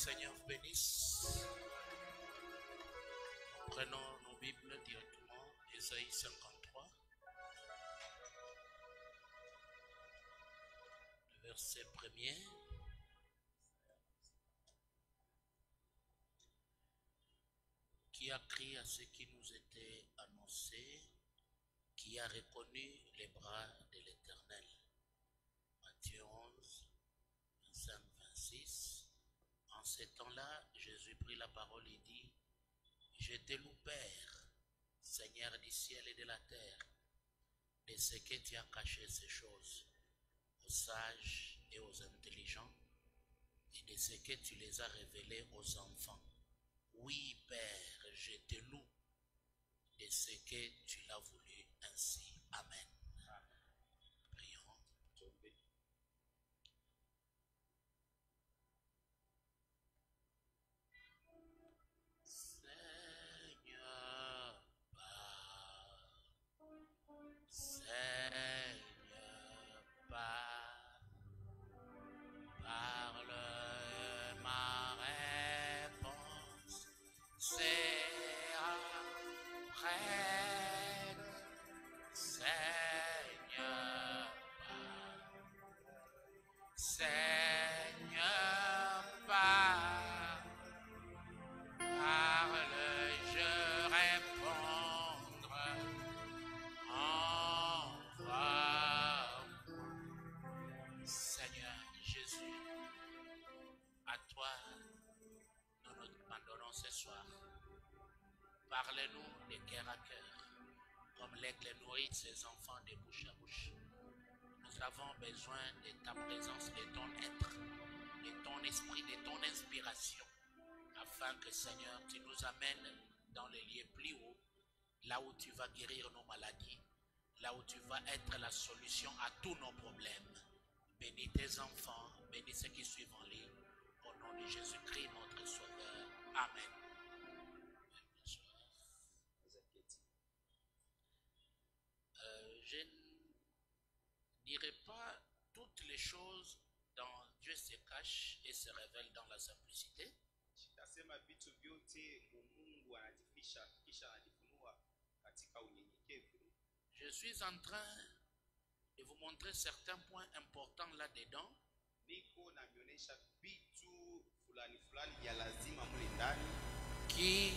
Seigneur vous bénisse. Prenons nos Bibles directement. Ésaïe 53. Le verset 1er. Qui a crié à ce qui nous était annoncé, qui a reconnu les bras de l'Éternel. Matthieu 11, 25, 26. En ces temps-là, Jésus prit la parole et dit: Je te loue, Père, Seigneur du ciel et de la terre, de ce que tu as caché ces choses aux sages et aux intelligents, et de ce que tu les as révélées aux enfants. Oui, Père, je te loue de ce que tu l'as voulu ainsi. Amen. Prions. Seigneur, parle ma réponse, c'est après, Seigneur, parle, je répondre, envoie. Seigneur Jésus, à toi, nous nous abandonnons ce soir. Parlez-nous de cœur à cœur, comme l'aigle nourrit ses enfants de bouche à bouche. Nous avons besoin de ta présence, de ton être, de ton esprit, de ton inspiration, afin que, Seigneur, tu nous amènes dans les lieux plus hauts, là où tu vas guérir nos maladies, là où tu vas être la solution à tous nos problèmes. Bénis tes enfants, bénis ceux qui suivent en ligne, au nom de Jésus-Christ, notre Sauveur. Amen. Je ne dirai pas toutes les choses dont Dieu se cache et se révèle dans la simplicité. Je suis en train de vous montrer certains points importants là-dedans qui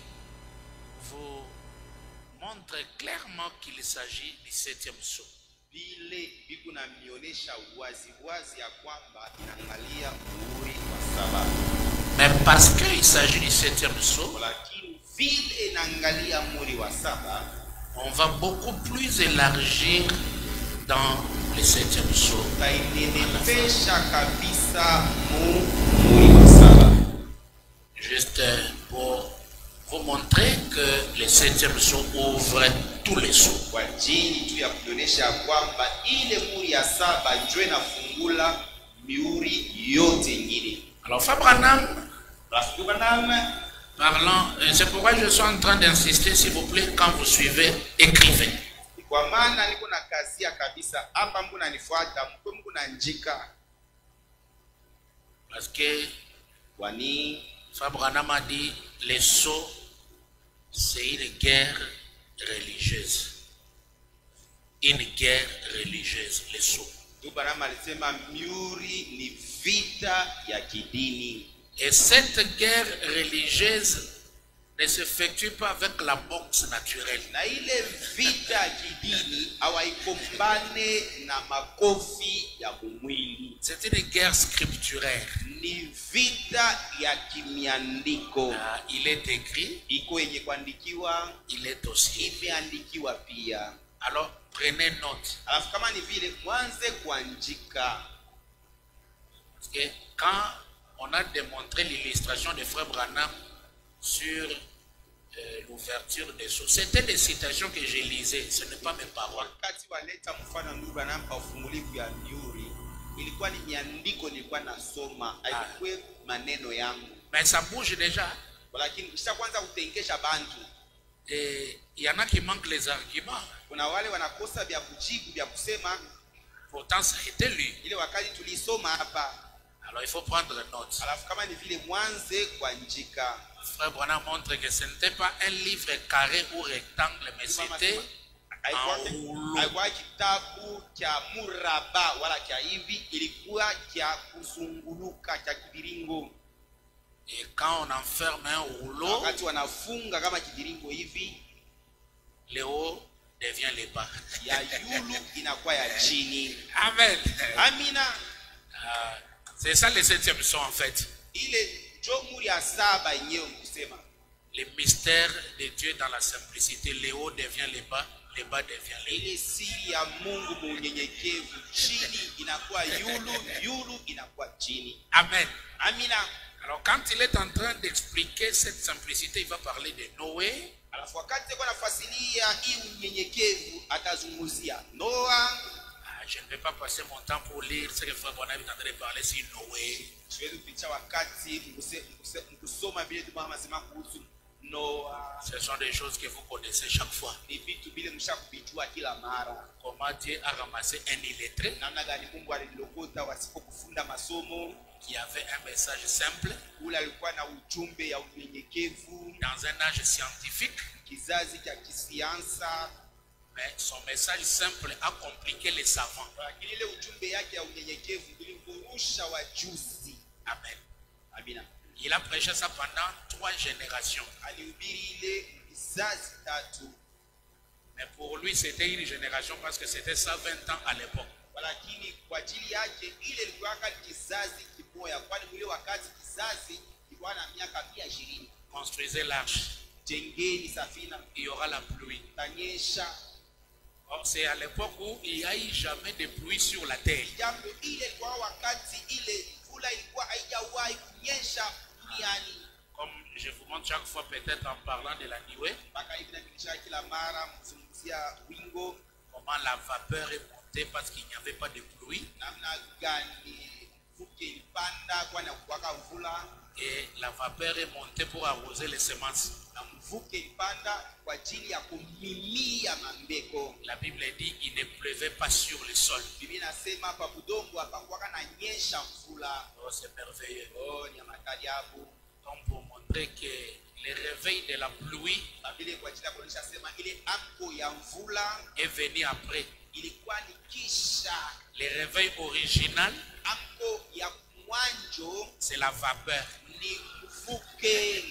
vous montrent clairement qu'il s'agit du 7e psaume. Mais parce qu'il s'agit du 7e psaume, on va beaucoup plus élargir dans le 7e psaume. Juste pour vous montrer que le 7e psaume ouvre tous les psaumes. Alors, Fabranam, parlant, c'est pourquoi je suis en train d'insister, s'il vous plaît, quand vous suivez, écrivez. Parce que Fabranam a dit, les sceaux, c'est une guerre religieuse. Une guerre religieuse, les sceaux. Et cette guerre religieuse ne s'effectue pas avec la boxe naturelle. C'est une guerre scripturaire. Il est écrit, il est aussi écrit. Alors prenez note. Parce que quand on a démontré l'illustration de Frère Branham sur l'ouverture des sceaux, c'était des citations que j'ai lisées, ce n'est pas mes paroles. Mais ça bouge déjà. Et il y en a qui manquent les arguments. Pourtant ça a été lu. Alors il faut prendre note. Alafu kama ni vile mwanze kuandika. Frère Branham montre que ce n'était pas un livre carré ou rectangle, mais c'était un rouleau. Haikuwa kitabu cha muraba wala cha hivi, ilikuwa cha kuzunguluka cha kiviringo. Et quand on enferme un rouleau, Wakati wanafunga kama kiviringo hivi, le haut devient le bas. ya yulu inakuwa ya chini. Amen. Amina. C'est ça le 7e son en fait. Ile jomuri ya saba yenyewe kusema. Le mystère de Dieu dans la simplicité. Le haut devient le bas devient le haut. Ile siri ya Mungu munyenyekevu, chini inakuwa yulu, yulu inakuwa chini. Amen. Amina. Alors quand il est en train d'expliquer cette simplicité, il va parler de Noé. Alafu wakati kwa nafasilia hii unyenyekevu atazungumzia Noa. Je ne vais pas passer mon temps pour lire ce que Frère Branham est en train de parler sur Noé. Siwezi kupitia wakati mkusoma vile Bwana anasema kuhusu Noa. Ce sont des choses que vous connaissez chaque fois. Ni vitu vile mshakuvijua kila mara. Comment Dieu a ramassé un illettré Namna gani Mungu alilokota wasipokufunda masomo, qui avait un message simple ule alikuwa na ujumbe ya unyenyekevu dans un âge scientifique, kizazi cha kisiansa, mais son message simple a compliqué les savants. lakini ile ujumbe yake ya unyenyekevu ilivurusha wajuzi. Amen. Amina. Il a prêché ça pendant 3 générations. Alihubiri ile kizazi tatu. Mais pour lui, c'était une génération parce que c'était 120 ans à l'époque. Lakini kwa ajili yake ile ilikuwa kizazi kimoja, kwani ule wakati kizazi kilikuwa na miaka 120. Construisez l'arche. Jengeni safina, Il y aura la pluie. tanyesha. Or, c'est à l'époque où il n'y a eu jamais de pluie sur la terre. Jambo ile ilikuwa wakati ile mvula ilikuwa haijawahi kunyesha duniani. Comme je vous montre chaque fois, peut-être en parlant de la nuée, Mpaka hivi nabilisha kila mara mzungumzia wingo, comment la vapeur est montée parce qu'il n'y avait pas de pluie. namna gani mvuke ilipanda kwani hakuwaka mvula, Et la vapeur est montée pour arroser les semences. na mvuke ilipanda kwa ajili ya kumimia mambeko. La Bible dit il ne pleuvait pas sur le sol. Biblia inasema hapa budongo hapakuwaka na nyesha mvula. Oh, c'est merveilleux. Oh, ni matariabu. Donc pour montrer que le réveil de la pluie Biblia kwa ajili ya kuonyesha sema ile amko ya mvula est venu après. ilikuwa ni kisha. Le réveil original, Amko ya mwanjo c'est la vapeur. ni mvuke.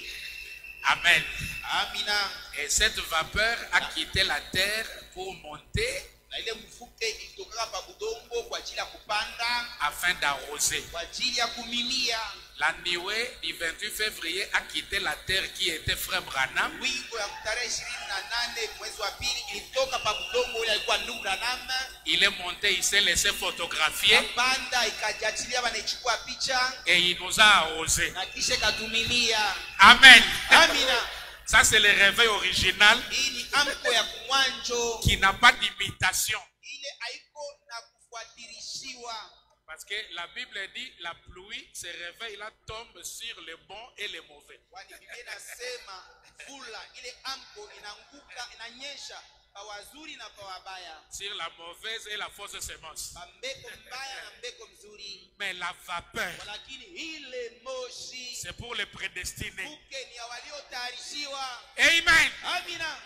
Amen. Amina. Et cette vapeur a quitté la terre pour monter Na ile mvuke ilitokaka pa budongo kwa ajili ya kupanda, afin d'arroser. kwa ajili ya kumimia. La nuée du 28 février a quitté la terre qui était Frère Branham. Wingo ya tarehe 28 mwezi wa pili ilitoka pa budongo ile alikuwa ndugu Branham. Il est monté, il s'est laissé photographier Panda ikajachilia wanaichukua picha et il nous a arrosé. na kisha katumimia. Amen. Amina. Ça c'est le réveil original Hii ni amko ya kumwanjo, qui n'a pas d'imitation. ile haiko na kufuatilishiwa. Parce que la Bible dit la pluie, ce réveil là tombe sur les bons et les mauvais. Kwani Biblia inasema mvula ile amko inaanguka, inanyesha pa wazuri na pa wabaya, Sur la mauvaise et la fausse semence. pa mbeko mbaya na mbeko mzuri. Mais la vapeur, Lakini ile moshi c'est pour les prédestinés. mvuke ni ya waliotayarishiwa. Amen. Amina.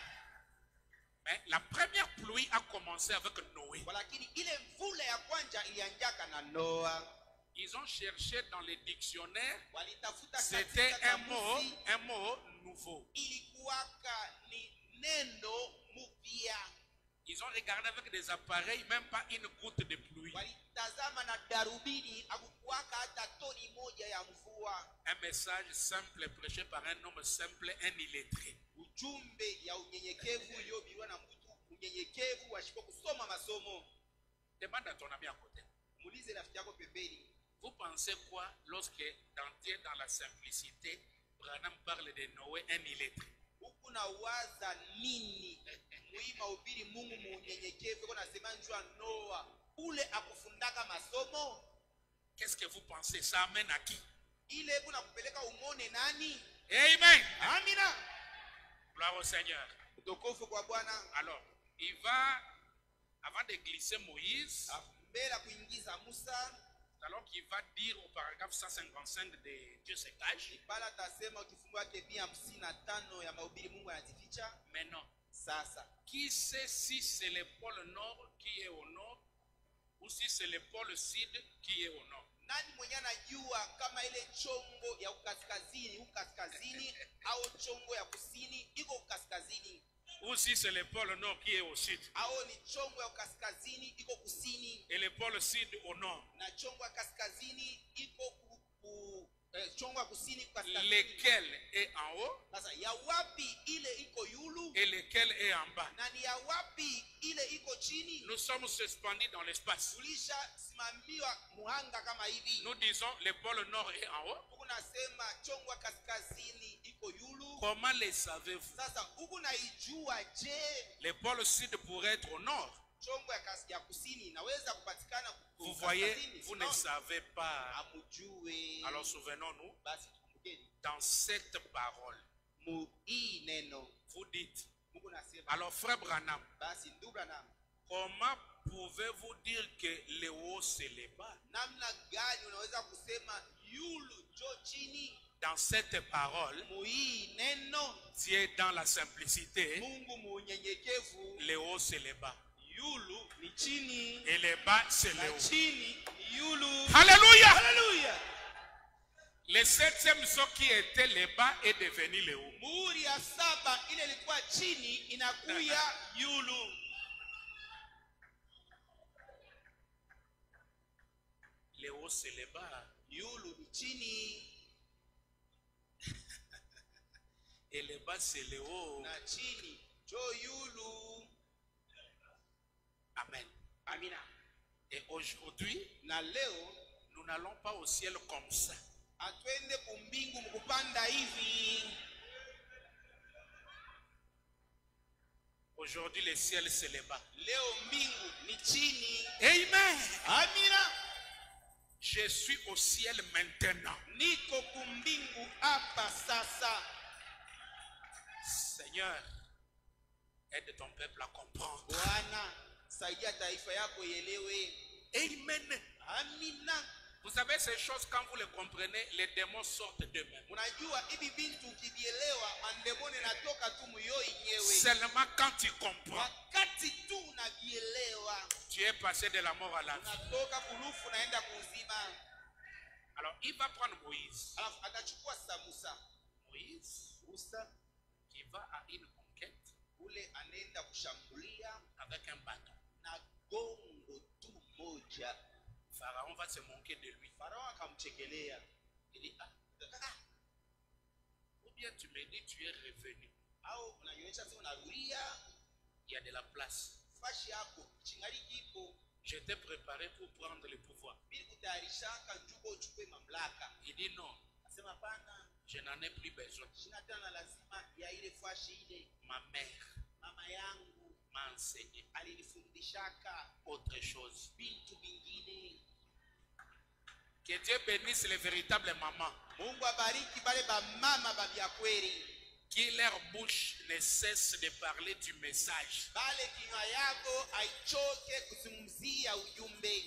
Mais la première pluie a commencé avec Noé. Lakini ile mvula ya kwanza ilianjaka na Noa. Ils ont cherché dans les dictionnaires, Walitafuta c'était katika un mot nouveau. ilikuwaka ni neno mpya. Ils ont regardé avec des appareils, même pas une goutte de pluie. Walitazama na darubini, hakukuwaka hata toni moja ya mvua. Un message simple prêché par un homme simple, un illettré. Ujumbe ya unyenyekevu uliohubiriwa na mtu unyenyekevu asipo kusoma masomo. Demande à ton ami à côté. Muulize rafiki yako pembeni. Vous pensez quoi lorsque dans la simplicité, Branham parle de Noé, un illettré? Huku na waza nini? Muima ubiri Mungu munyenyekevu kwa nasema njua Noa ule akufundaka masomo. Qu'est-ce que vous pensez? Ça amène à qui? Ile kuna kupeleka umone nani? Amen. Amina. Gloire au Seigneur. Utukufu kwa Bwana. Alors, il va, avant de glisser Moïse, Mbele kuingiza Musa, Alors qu'il va dire au paragraphe 155 de Dieu se cache. pale atasema ukifungu wake 155 ya mahubiri Mungu anajificha. Mais non. Sasa Qui sait si c'est le pôle nord qui est au nord ou si c'est le pôle sud qui est au nord? nani mwenye anajua kama ile chongo ya kaskazini au chongo ya kusini iko kaskazini? Ou si c'est le pôle nord qui est au sud? Au ni chongo ya kaskazini iko kusini? Et le pôle sud au nord? Na chongo ya kaskazini iko chongo ya kusini kaskazini. Lequel est en haut? Sasa ya wapi ile iko yulu? Et lequel est en bas? Na ni ya wapi ile iko chini? Nous sommes suspendus dans l'espace. Tulisha simamiwa muhanga kama hivi. Nous disons le pôle nord est en haut. Huku nasema chongo ya kaskazini iko yulu. Comment le savez-vous? Sasa huku naijua je? Le pôle sud pourrait être au nord. Chongo ya kusini inaweza kupatikana vous voyez, vous ne savez pas. Amujue. Alors souvenons-nous, Basi tukumbukeni. dans cette parole, Mu hii neno vous dites, Mungu nasema. alors frère Branham, Basi ndugu Branham, comment pouvez-vous dire que le haut c'est le bas? namna gani unaweza kusema yulu jo chini? Dans cette parole, Mu hii neno Dieu est dans la simplicité, Mungu munyenyekevu. le haut c'est le bas. Yulu ni chini Et le bas c'est le na haut. chini ni yulu. Alléluia! Haleluya. Le septième saut qui était le bas est devenu le haut. Muhuri ya 7 ile ilikuwa chini inakuya yulu. Le haut c'est le bas. Yulu ni chini Et le bas c'est le haut. na chini jo yulu. Amen. Amina. Et aujourd'hui, Na leo nous n'allons pas au ciel comme ça. atwende kumbingu mkupanda hivi. Aujourd'hui, le ciel c'est le bas. Leo mbingu ni chini. Amen. Amina. Je suis au ciel maintenant. Niko kumbingu hapa sasa. Seigneur, aide ton peuple à comprendre. Bwana, saidia taifa yako ielewe. Amen. Amina. Vous savez ces choses, quand vous les comprenez, les démons sortent d'eux-mêmes. Unajua hivi bintu ukivielewa mandemoni natoka tu moyo yenyewe. Seulement quand tu comprends, Wakati tu unavielewa tu es passé de la mort à la vie. unatoka kulufu naenda kuuzima. Alors, il va prendre Moïse. Alafu atachukua sasa Musa. Musa qui va à une conquête Ule anaenda kushambulia avec un bâton. na gongo tu moja. Pharaon va se moquer de lui. Farao akamchekelea. Il dit, ou bien tu me dis tu es revenu. Au unanionyesha sasa unarudia Il y a de la place. fashi yako chingali kipo. Je t'ai préparé pour prendre le pouvoir. Bili kutayarishaka njuko uchukue mamlaka. Il dit non, Nasema pana, je n'en ai plus besoin. sina tena lazima ya ile fashi ile. Ma mère Mama yangu m'a enseigné alinifundishaka autre chose. bintu vingine. Que Dieu bénisse les véritables mamans. Mungu abariki bale ba mama ba bya kweli. Qui leur bouche ne cesse de parler du message Bale kinywa yako aichoke kuzungumzia ujumbe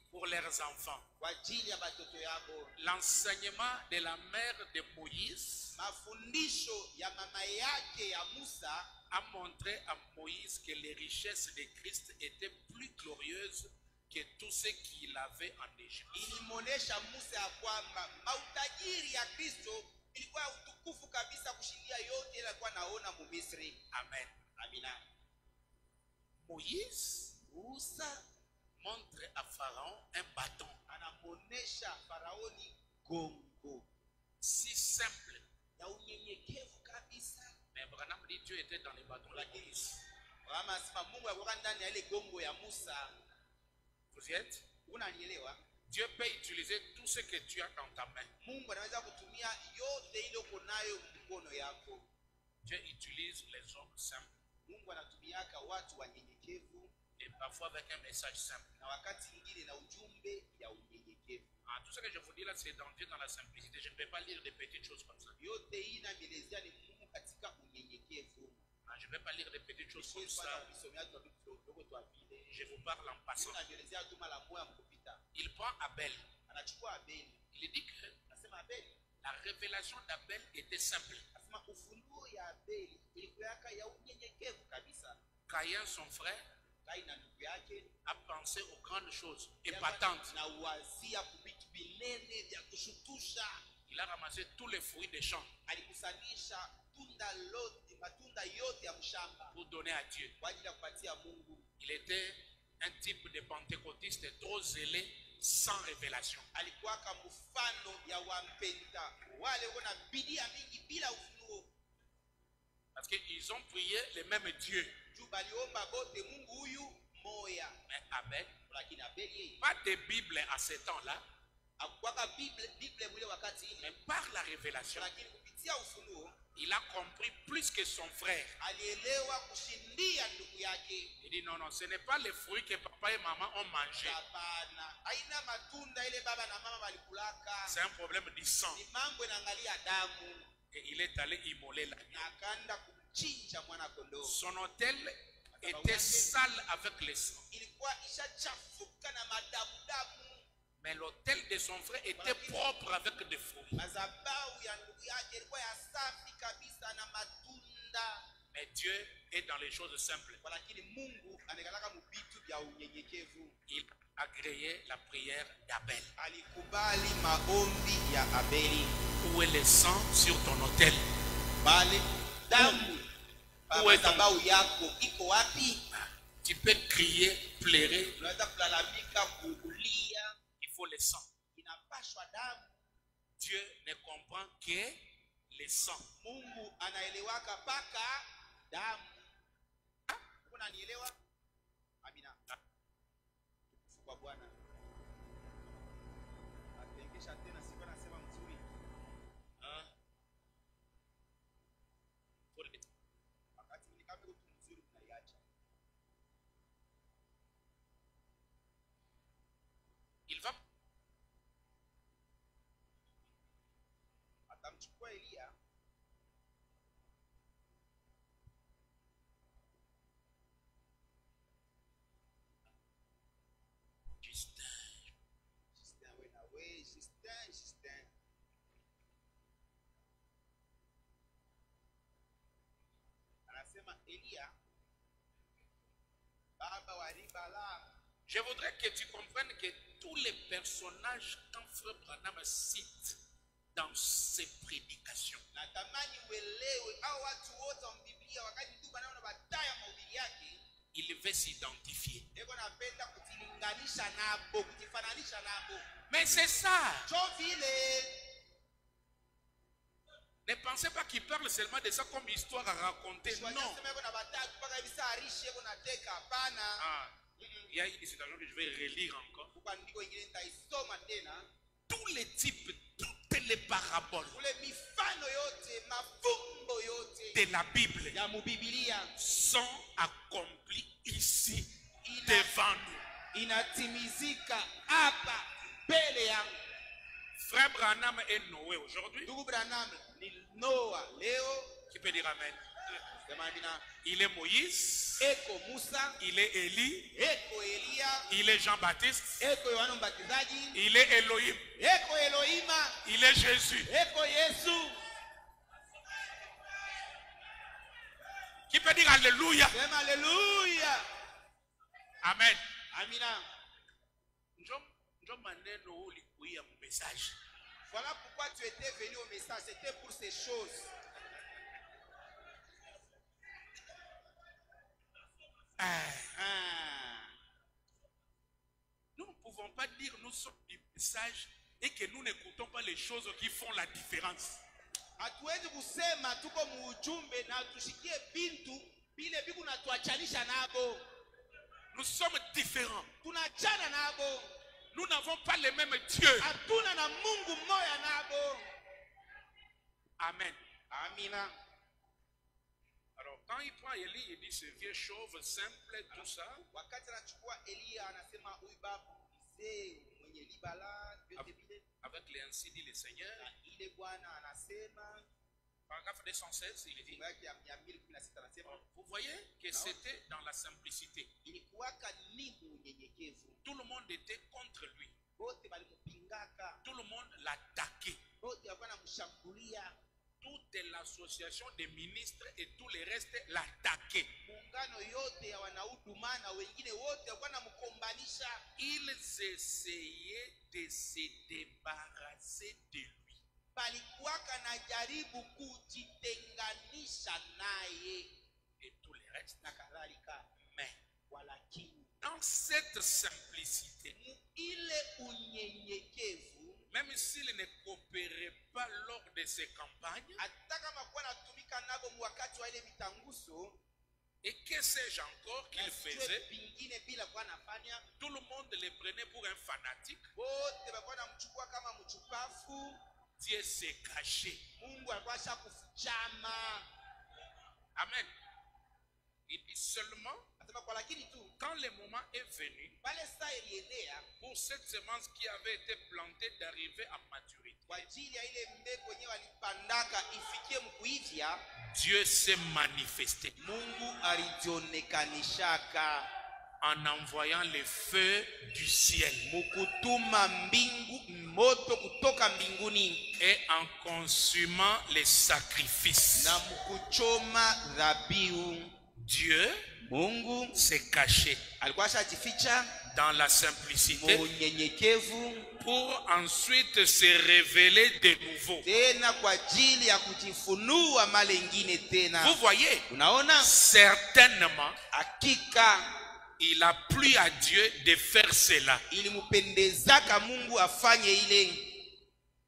pour leurs enfants. kwa ajili ya batoto yako. L'enseignement de la mère de Moïse Mafundisho ya mama yake ya Musa a montré à Moïse que les richesses de Christ étaient plus glorieuses que tout ce qu'il avait en Égypte. ilimonesha Musa ya kwamba mautajiri ya Kristo ilikuwa utukufu kabisa kushindia yote ile alikuwa naona mu Misri. Amen. Amina. Moïse Musa montre à Pharaon un bâton anamonesha Faraoni gongo si simple. ya unyenyekevu kabisa. Mais Branham dit Dieu était dans les bâtons de Moïse. Kama sema Mungu alikuwa ndani ya ile gongo ya Musa. Vous y êtes? Unanielewa? Dieu peut utiliser tout ce que tu as dans ta main. Mungu anaweza kutumia yote ile uko nayo mkono yako. Dieu utilise les hommes simples Mungu anatumiaka watu wanyenyekevu et parfois avec un message simple. na wakati mwingine na ujumbe ya unyenyekevu. Tout ce que je vous dis là, c'est dans Dieu, dans la simplicité. Je ne peux pas lire des petites choses comme ça. Yote hii inaelezea ni Mungu katika unyenyekevu. Je ne vais pas lire des petites choses comme Sio ça. kwa kusomea tu vitu vidogo tu vile. Je vous parle en passant. Unaelezea tu mara moja mpita. Il prend Abel. anachukua Abeli. Il dit que Anasema Abeli, la révélation d'Abel était simple. anasema ufunuo ya Abeli ilikuwa ya unyenyekevu kabisa. Caïn, son frère, Kaini na ndugu yake a pensé aux grandes choses épatantes. na uwazia kubitu binene vya kushutusha. Il a ramassé tous les fruits des champs Alikusanyisha matunda yote ya mshamba pour donner à Dieu. kwa ajili ya kupatia Mungu. Il était un type de pentecôtiste trop zélé, sans révélation. Alikuwa kama mfano ya wampenta wale wana bidii mingi bila ufunuo. Parce qu'ils ont prié les mêmes dieux. Juu baliomba bote Mungu huyu moya. Mais Abel, Lakini Abeli pas de Bible à ce temps-là, hakuwa Bible mwile wakati mais ile. par la révélation, Lakini kupitia ufunuo il a compris plus que son frère. alielewa kushindia ndugu yake. Il dit non, non, ce n'est pas les fruits que papa et maman ont mangés. Hapana, haina matunda ile baba na mama walikulaka. C'est un problème du sang. Ni mambo inaangalia damu. Et il est allé immoler la Na akaenda kumchinja mwana kondoo. Son autel était sale avec le sang. Ilikuwa ishachafuka na madamu. Mais l'autel de son frère était propre avec des fruits. Madhabahu ya ndugu yake ilikuwa ya safi kabisa na matunda. Mais Dieu est dans les choses simples. Lakini Mungu anakalaka mbitu vya unyenyekevu. Il a agréé la prière d'Abel. Alikubali maombi ya Abeli. Où est le sang sur ton autel? Bali damu Où est ton... madhabahu yako iko wapi? Tu peux crier, pleurer. Unaweza kulalamika, kulia. Il faut le sang. Inapashwa damu. Dieu ne comprend que le sang. Mungu anaelewaka paka damu. Unanielewa? Amina. Kwa Bwana. Atengesha tena sifa nasema mzuri. Wakati ni kama mtu mzuri tunaiacha. Il va atamchukua Elia Justin. Anasema Elia baba wa Ribala. Je voudrais que tu comprennes que tous les personnages qu'un frère Branham cite dans ses prédications, Natamani uelewe au watu wote wa Biblia wakati tu banaona bataya mahubiri yake, il veut s'identifier. eko napenda kutilinganisha nabo, kutifananisha nabo. Mais c'est ça. Ne pensez pas qu'il parle seulement de ça comme histoire à raconter. Non. Ah, il y a une citation que je vais relire encore. Tous les types, toutes les paraboles de la Bible sont accomplies ici devant nous. Inatimizika hapa mbele yangu. Frère Branham est Noé aujourd'hui. Ndugu Branham ni Noah leo. Qui peut dire amen? Semana. Il est Moïse. Eko Musa. Il est Élie. Eko Elia. Il est Jean-Baptiste. Eko Yohana Mbatizaji. Il est Elohim. Eko Elohima. Il est Jésus. Eko Yesu. Qui peut dire alléluia? Sema alléluia. Amen. Amina. Njo maneno ulikuia mu message. Voilà pourquoi tu étais venu au message, c'était pour ces choses. Nous ne pouvons pas dire nous sommes du message et que nous n'écoutons pas les choses qui font la différence. Hatuwezi kusema tuko muujumbe na tushikie bintu bile biku na tuachanisha nabo. Nous sommes différents. Tunachana nabo. Nous n'avons pas les mêmes dieux. Hatuna na Mungu mmoja nabo. Amen. Amina. Alors quand il prend Élie, il dit ce vieux chauve simple, tout ça. Wakati anachukua Elia anasema huyu babu mzee mwenye libala vyote vile. Avec les ainsi dit le Seigneur. Na ile Bwana anasema. Paragraphe 216, il dit. Vous voyez que c'était dans la simplicité. Tout le monde était contre lui. mpingaka. Tout le monde l'attaquait. Wote walikuwa wanamshambulia. Toute l'association des ministres et tous les restes l'attaquaient. Muungano yote ya wanahuduma na wengine wote walikuwa wanamkombanisha. Ils essayaient de se débarrasser de lui. Palikuwaka na jaribu kujitenganisha naye. Et tous les restes. Na kadhalika. Mais Walakini dans cette simplicité, ile unyenyekevu, même s'il ne coopérait pas lors de ces campagnes, hata kama kwa natumika nabo wakati wa ile mitanguso, et que sais-je encore qu'il faisait, vingine bila kwa nafanya, tout le monde le prenait pour un fanatique. wote walikuwa namchukua kama mchupafu. Dieu s'est caché. Mungu alikuwa shakufichama. Amen. Il dit seulement, Anasema kwa lakini tu quand le moment est venu, pale saa ilienea pour cette semence qui avait été plantée d'arriver à maturité, kwa ajili ya ile mbegu yenyewe walipandaka ifikie mkuivya, Dieu s'est manifesté Mungu alijionekanishaka en envoyant le feu du ciel mukutuma mbingu moto kutoka mbinguni et en consumant les sacrifices. na mkuchoma dhabihu. Dieu Mungu s'est caché alikuwa shajificha dans la simplicité unyenyekevu, pour ensuite se révéler de nouveau. tena kwa ajili ya kujifunua mara nyingine tena. Vous voyez, Unaona, certainement, hakika il a plu à Dieu de faire cela. ilimpendezaka Mungu afanye ile.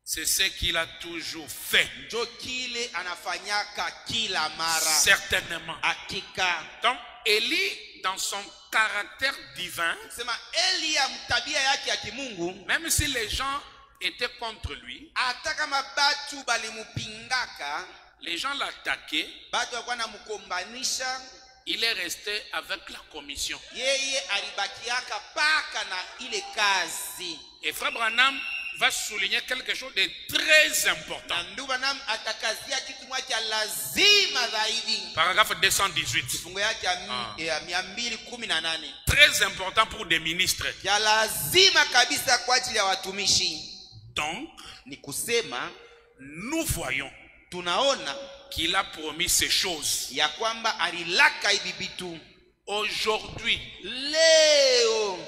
C'est ce qu'il a toujours fait. Njo kile anafanyaka kila mara. Certainement. Hakika. Donc, Élie, dans son caractère divin, Sema Elia mtabia yake ya kimungu, même si les gens étaient contre lui, hata kama batu balimupingaka, les gens l'attaquaient, batu walikuwa namkombanisha, il est resté avec la commission. yeye alibakiaka paka na ile kazi. Et Frère Branham va souligner quelque chose de très important. Na ndugu Branham atakazia kitu moja cha lazima zaidi. Paragraphe 218. Kifungo yake ya 218. Très important pour des ministres. Ya lazima kabisa kwa ajili ya watumishi. Donc, Ni kusema nous voyons tunaona qu'il a promis ces choses. ya kwamba alilaka hivi vitu. Aujourd'hui, Leo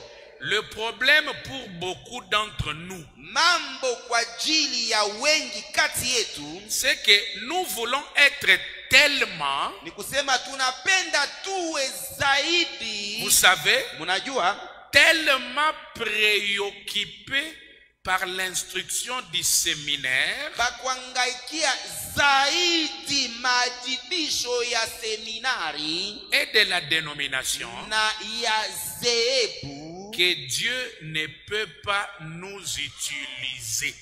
le problème pour beaucoup d'entre nous, mambo kwa ajili ya wengi kati yetu, c'est que nous voulons être tellement, ni kusema tunapenda tuwe zaidi. vous savez, Mnajua, tellement préoccupés par l'instruction du séminaire bakuangaikia zaidi majibisho ya seminari et de la dénomination na ya zehebu, que Dieu ne peut pas nous utiliser.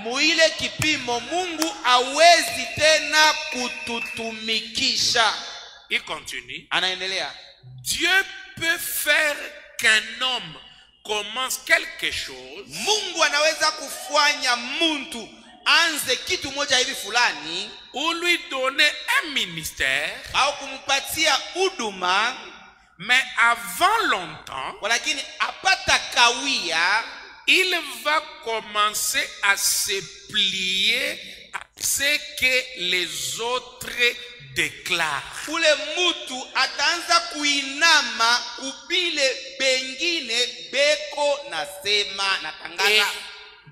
muile kipimo Mungu hawezi tena kututumikisha. Il continue. Anaendelea, Dieu peut faire qu'un homme commence quelque chose Mungu anaweza kufanya mtu anze kitu moja hivi fulani, ou lui donner un ministère, au kumpatia huduma, mais avant longtemps, lakini apata kawia, il va commencer à se plier à ce que les autres déclarent. ule mtu ataanza kuinama kubile bengine beko nasema na Et tangaza.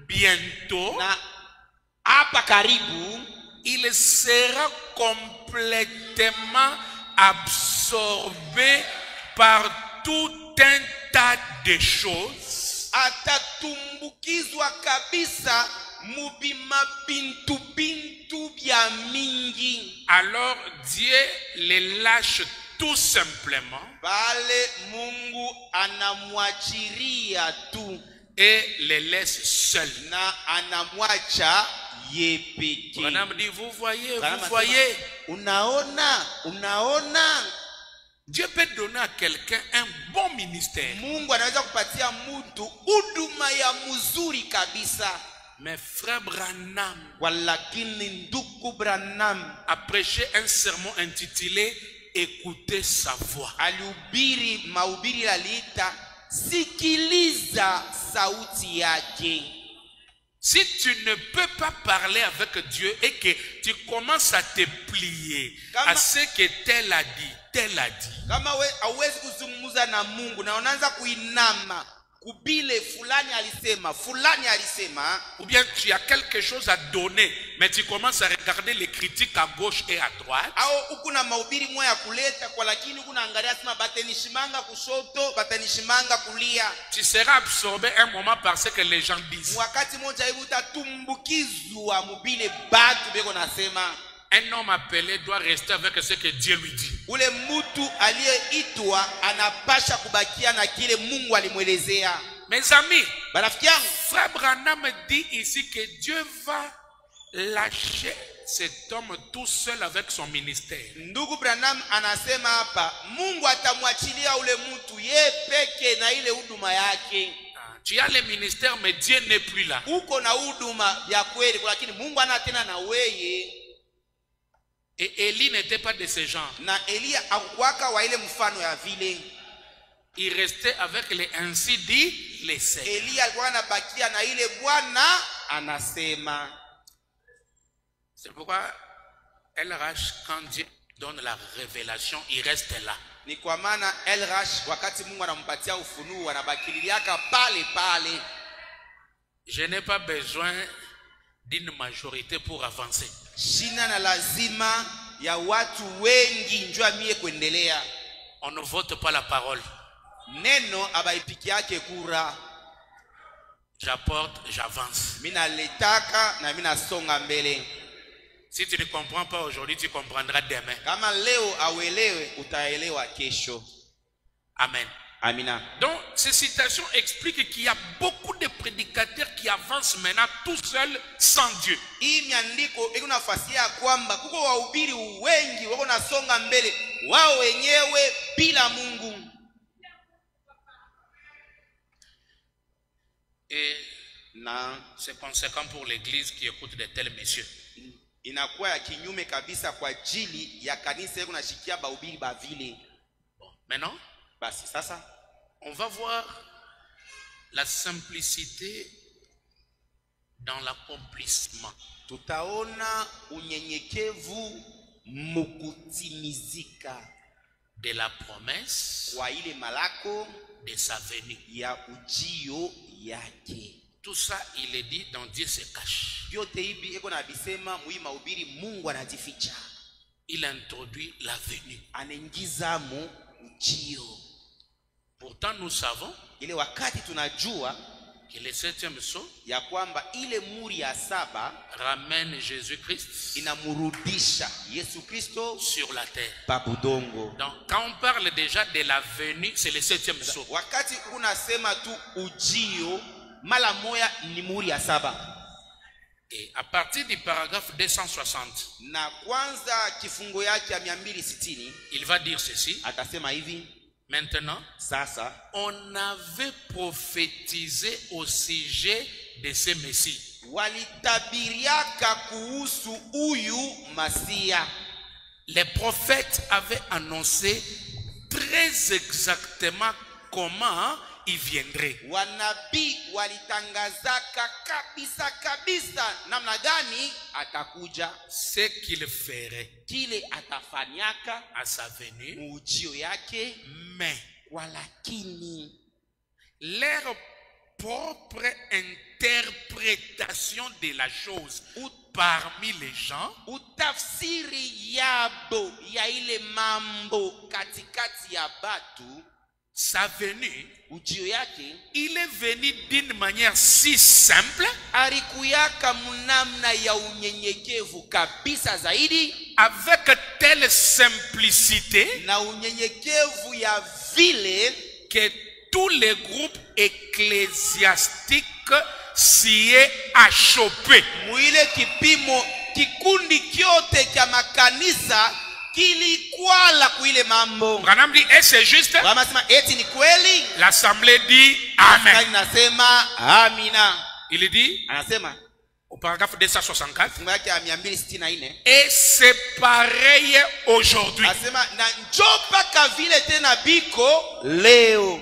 bientôt, Na hapa karibu il sera complètement absorbé par tout un tas de choses atatumbukizwa kabisa mubima bintu bya mingi. alors Dieu les lâche tout simplement Pale Mungu anamwachiria tu et les laisse seuls. na anamwacha yepeke. Branham dit, vous voyez, Branham vous voyez, Unaona, Dieu peut donner à quelqu'un un bon ministère, Mungu anaweza kupatia mtu huduma ya mzuri kabisa, mais Frère Branham walakini ndugu Branham a prêché un sermon intitulé Écoutez sa voix. alihubiri mahubiri yaliita sikiliza sauti yake. Si tu ne peux pas parler avec Dieu et que tu commences à te plier à ce que tel a dit, kama we hauwezi kuzungumza na Mungu na unaanza kuinama kubile fulani alisema, ou bien tu as quelque chose à donner, mais tu commences à regarder les critiques à gauche et à droite, au ukuna mahubiri moya kuleta kwa lakini kuna angalia sema batenishimanga kushoto, batenishimanga kulia, tu seras absorbé un moment par ce que les gens disent. Wakati moja hivi utatumbukizwa mubile batu beko nasema. Un homme appelé doit rester avec ce que Dieu lui dit. Ule mtu aliyeitwa anapasha kubakia na kile Mungu alimwelezea. Mes amis, barafiki yangu, Frère Branham dit ici que Dieu va lâcher cet homme tout seul avec son ministère. Ndugu Branham anasema hapa Mungu atamwachilia ule mtu ye peke na ile huduma yake. Tu as le ministère mais Dieu n'est plus là. Uko na huduma ya kweli lakini Mungu ana tena na weye. Et Élie n'était pas de ce genre. Na Elia hakuwaka wa ile mfano ya vile. Il restait avec les ainsi dit les Seigneurs. Elia alikuwa anabakia na ile Bwana anasema. C'est pourquoi LRH, quand Dieu donne la révélation, il reste là. Ni kwa maana LRH wakati Mungu anampatia ufunuo anabakiliaka pale pale. Je n'ai pas besoin d'une majorité pour avancer. Shina na lazima ya watu wengi njua mie kuendelea. On ne vote pas la parole. Neno abaipiki yake kura. J'apporte, j'avance. Mina letaka na mina songa mbele. Si tu ne comprends pas aujourd'hui, tu comprendras demain. Kama leo awelewe, utaelewa kesho. Amen. Amina. Donc, ces citations expliquent qu'il y a beaucoup de prédicateurs qui avancent maintenant tout seuls sans Dieu. Hii miandiko iko nafasia kwamba kuko wahubiri wengi wako nasonga mbele wao wenyewe bila Mungu. Et c'est conséquent pour l'église qui écoute de tels messieurs. Inakuwa ya kinyume kabisa kwa ajili ya kanisa iko nashikia bahubiri ba vile. Bon, maintenant, basi sasa on va voir la simplicité dans l'accomplissement. Tutaona unyenyekevu mukutimizika de la promesse kwa ile malako de sa venue. Ya ujio yake. Tout ça, il est dit dans Dieu se cache. Il introduit la venue. Pourtant, nous savons que le 7e sceau ramène Jésus-Christ sur la terre. Donc, quand on parle déjà de la venue, c'est le 7e sceau. Mala moya ni muri ya saba. Et à partir du paragraphe 260, na kwanza kifungo yake ya 260, il va dire ceci. Atasema hivi. Maintenant, sasa, on avait prophétisé au sujet de ce Messie. Walitabiriaka kuhusu huyu Masia. Les prophètes avaient annoncé très exactement comment il viendrait. Wanabii walitangazaka kabisa namna gani atakuja, ce qu'il ferait, kile atafanyaka à sa venue, ujio yake. Mais walakini leur propre interprétation de la chose parmi les gens, utafsiri yabo ya ile mambo katikati ya batu, sa venue, ujio yake, il est venu d'une manière si simple, alikuyaka munamna ya unyenyekevu kabisa zaidi, avec telle simplicité, na unyenyekevu ya vile que tous les groupes ecclésiastiques s'y est achoppé. Muile kipimo kikundi kyote kya makanisa kilikwala kuile mambo. Branham dit, et c'est juste. Wanasema eti ni kweli. L'assemblée dit amen. Inasema amina. Il dit, anasema au paragraphe 264, et c'est pareil aujourd'hui. Anasema na njopa ka vile tena biko leo.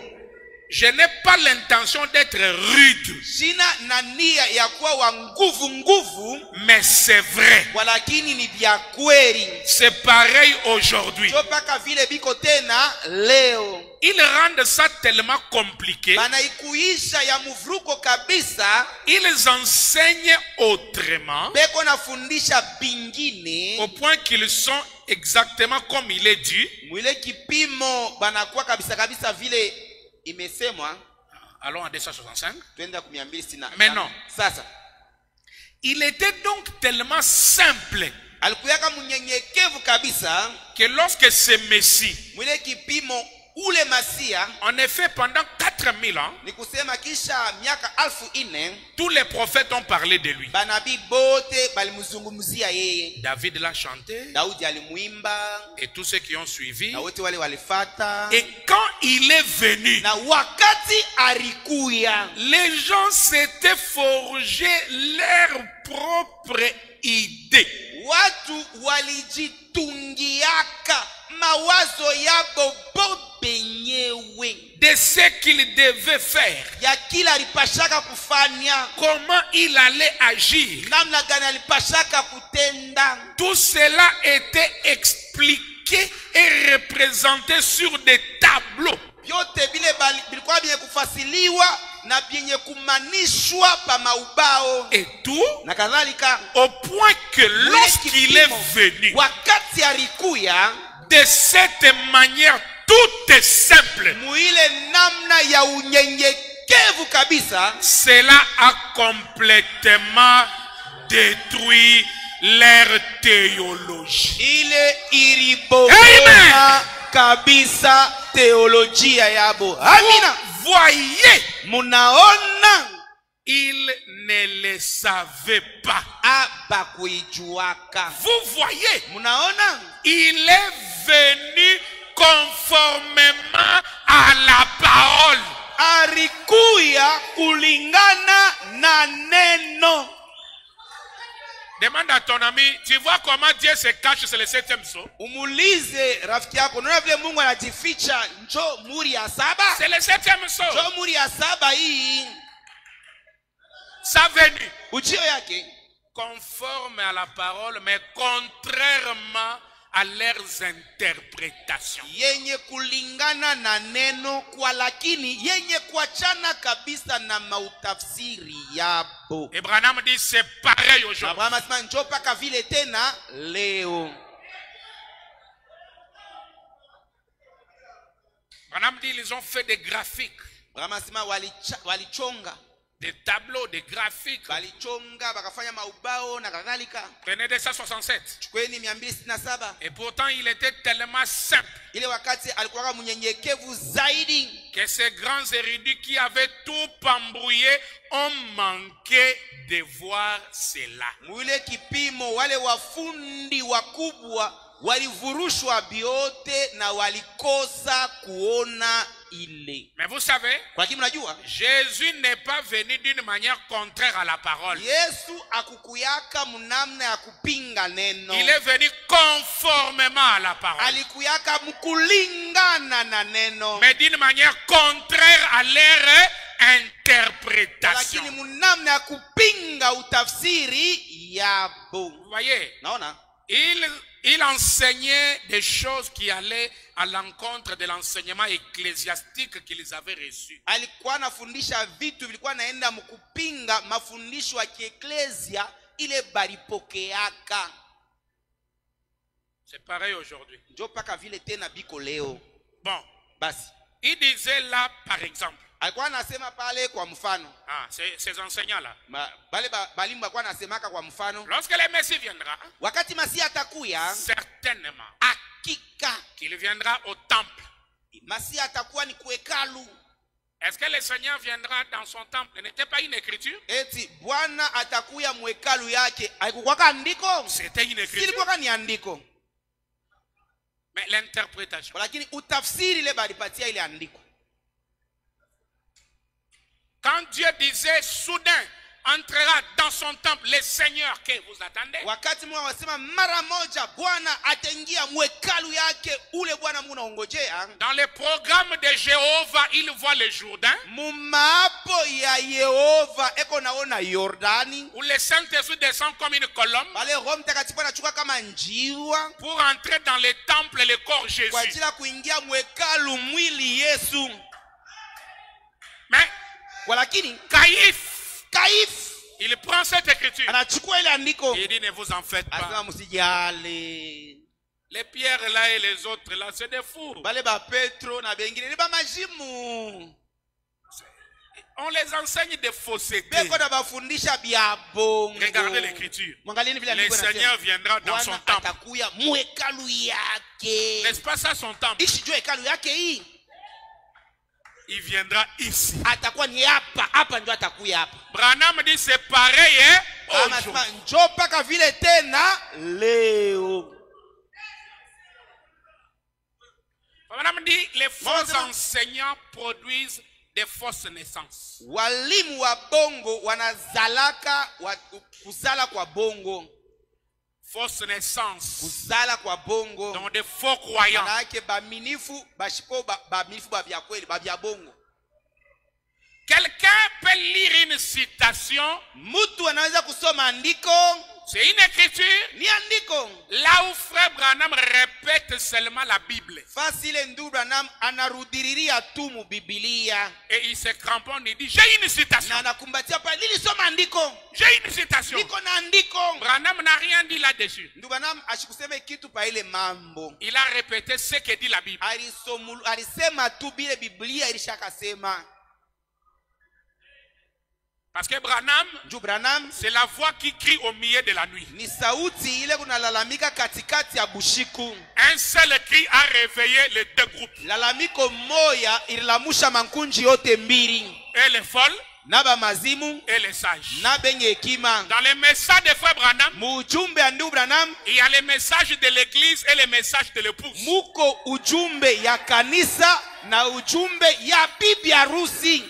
Je n'ai pas l'intention d'être rude, sina na nia ya kuwa wa nguvu, mais c'est vrai. walakini ni vya kweli. C'est pareil aujourd'hui. Jo paka vile biko tena leo. Ils rendent ça tellement compliqué. Banaikuisha ya muvruko kabisa. Ils enseignent autrement, Beko nafundisha bingine au point qu'ils sont exactement comme il est dit. mwile kipimo banakuwa kabisa vile imesemwa. Allons à 265. Twenda ku 260. Mais non. Sasa Il était donc tellement simple alikuyaka munyenyekevu kabisa que lorsque ce Messie, mwile kipimo ule Masia, en effet, pendant 4000 ans, ni kusema kisha miaka 1400 tous les prophètes ont parlé de lui. banabii bote balimuzungumzia yeye. David l'a chanté Daudi alimuimba et tous ceux qui ont suivi. na wote wale walifata. Et quand il est venu, Na wakati alikuya, les gens s'étaient forgé leur propre idée. watu walijitungiaka mawazo yabo bo benyewe De ce qu'il devait faire, ya kila alipashaka kufanya, comment il allait agir. namna gani alipashaka kutenda. Tout cela était expliqué et représenté sur des tableaux. Vyote vile bilikuwa vyenye kufasiliwa na vyenye kumanishwa pa maubao Et tout na kadhalika. au point que lorsqu'il est venu, wakati alikuya de cette manière toute simple, muile namna ya unyenyekevu kabisa, cela a complètement détruit leur théologie. ile ilibomoa kabisa teolojia yabo. Amina. Voyez, Munaona, il ne le savait pas. abakuijuaka. Vous voyez, Munaona, il est venu conformément à la parole. alikuya kulingana na neno. Demande à ton ami, tu vois comment Dieu se cache sur le 7e saut? Umulize rafiki yako, unaona vile Mungu anajificha njo muri ya saba. C'est le 7e saut. Njo muri ya saba hii, Sa venue, ujio yake conforme à la parole, mais contrairement à leurs interprétations. yenye kulingana na neno kwa, lakini yenye kuachana kabisa na mautafsiri yabo. Et Branham dit c'est pareil aujourd'hui. Abraham asema njo paka vile tena leo. Branham dit ils ont fait des graphiques, Abraham asema walichonga, des tableaux, des graphiques. walichonga bakafanya maubao na kadhalika. Prenez 267. Chukweni 267. Et pourtant il était tellement simple Ile wakati alikuwa mnyenyekevu zaidi que ces grands érudits qui avaient tout embrouillé ont manqué de voir cela. mwile kipimo, wale wafundi wakubwa walivurushwa biote na walikosa kuona ile. Mais vous savez, Kwa kini mnajua Jésus n'est pas venu d'une manière contraire à la parole. Yesu akukuyaka mnamna ya kupinga neno. Il est venu conformément à la parole, Alikuyaka mkulingana na neno, mais d'une manière contraire à leur interprétation. lakini mnamna ya kupinga utafsiri yabo. Vous voyez, Naona il enseignait des choses qui allaient à l'encontre de l'enseignement ecclésiastique qu'ils avaient reçu. alikuwa anafundisha vitu vilikuwa naenda mkupinga mafundisho ya kieklesia ile balipokeaka. C'est pareil aujourd'hui. Njo paka vile tena biko leo. Bon, Basi il disait là, par exemple, alikuwa anasema pale kwa mfano, ces enseignants-là, bale balimu alikuwa anasemaka kwa mfano, lorsque le Messie viendra, wakati Masia atakuya, certainement hakika qu'il viendra au temple. Masia atakuwa ni kuhekalu. Est-ce que le Seigneur viendra dans son temple? Ce n'était pas une écriture? Eti Bwana atakuya mwekalu yake, haikukwaka andiko? C'était une écriture. Silikuwaka ni andiko, Mais l'interprétation. lakini utafsiri ile balipatia ile andiko. Quand Dieu disait soudain, entrera dans son temple, le Seigneur que vous attendez, wakati mwa wasema mara moja Bwana ataingia mwekalu yake ule Bwana munaongojea, dans le programme de Jéhovah, il voit le Jourdain, mumapo ya Yehova eko naona Yordani, où le Saint-Esprit descend comme une colombe, pale Roho Mtakatifu anachukua kama njiwa pour entrer dans le temple, le corps Jésus. kwa ajili ya kuingia mwekalu mwili Yesu. Mais Walakini Caïphe, il prend cette écriture. anachukua ile andiko, Il dit ne vous en faites pas. anasema msijali. Les pierres là et les autres là, c'est des fous. Bale ba Petro na bengine ni ba majimu. On les enseigne des faussetés. Beko na bafundisha bya bongo. Regardez l'écriture. Mwangalieni vile Le andiko Seigneur nasema. viendra dans son Bwana temple. atakuya mwekalu yake. N'est-ce pas ça son temple? Ishi jua hekalu yake hii. Il viendra ici. Atakuwa ni hapa ndio atakuya hapa. Branham dit c'est pareil aujourd'hui. Anasema njoo paka vile tena leo. Branham dit les faux enseignants produisent des fausses naissances. Walimu wa bongo wanazalaka kuzala kwa bongo. Fausse naissance. Kuzala kwa bongo. Donc des faux croyants. Manake baminifu bashipo baminifu babya kweli babya bongo. Quelqu'un peut lire une citation. Mutu anaweza kusoma andiko. C'est une écriture. Ni andiko. Là où frère Branham répète seulement la Bible. Fasile ndu Branham anarudiriria tu mu Biblia. Et il se cramponne, il dit j'ai une citation. Na anakumbatia pale nilisoma andiko. J'ai une citation. Niko na andiko. Branham n'a rien dit là-dessus. Ndu Branham ashikusema kitu pa ile mambo. Il a répété ce que dit la Bible. Alisema tu bile Biblia ilishakasema. Parce que Branham, c'est la voix qui crie au milieu de la nuit. Ni sauti ile kunalalamika katikati ya bushiku. Un seul cri a réveillé les deux groupes. Lalamiko moya ililamusha mankunji yote mbili. Et les folles, naba mazimu, et les sages. na benye hekima. Dans les messages de frère Branham, Mujumbe ya ndugu Branham, il y a les messages de l'église et les messages de l'épouse. muko ujumbe ya kanisa na ujumbe ya bibi harusi.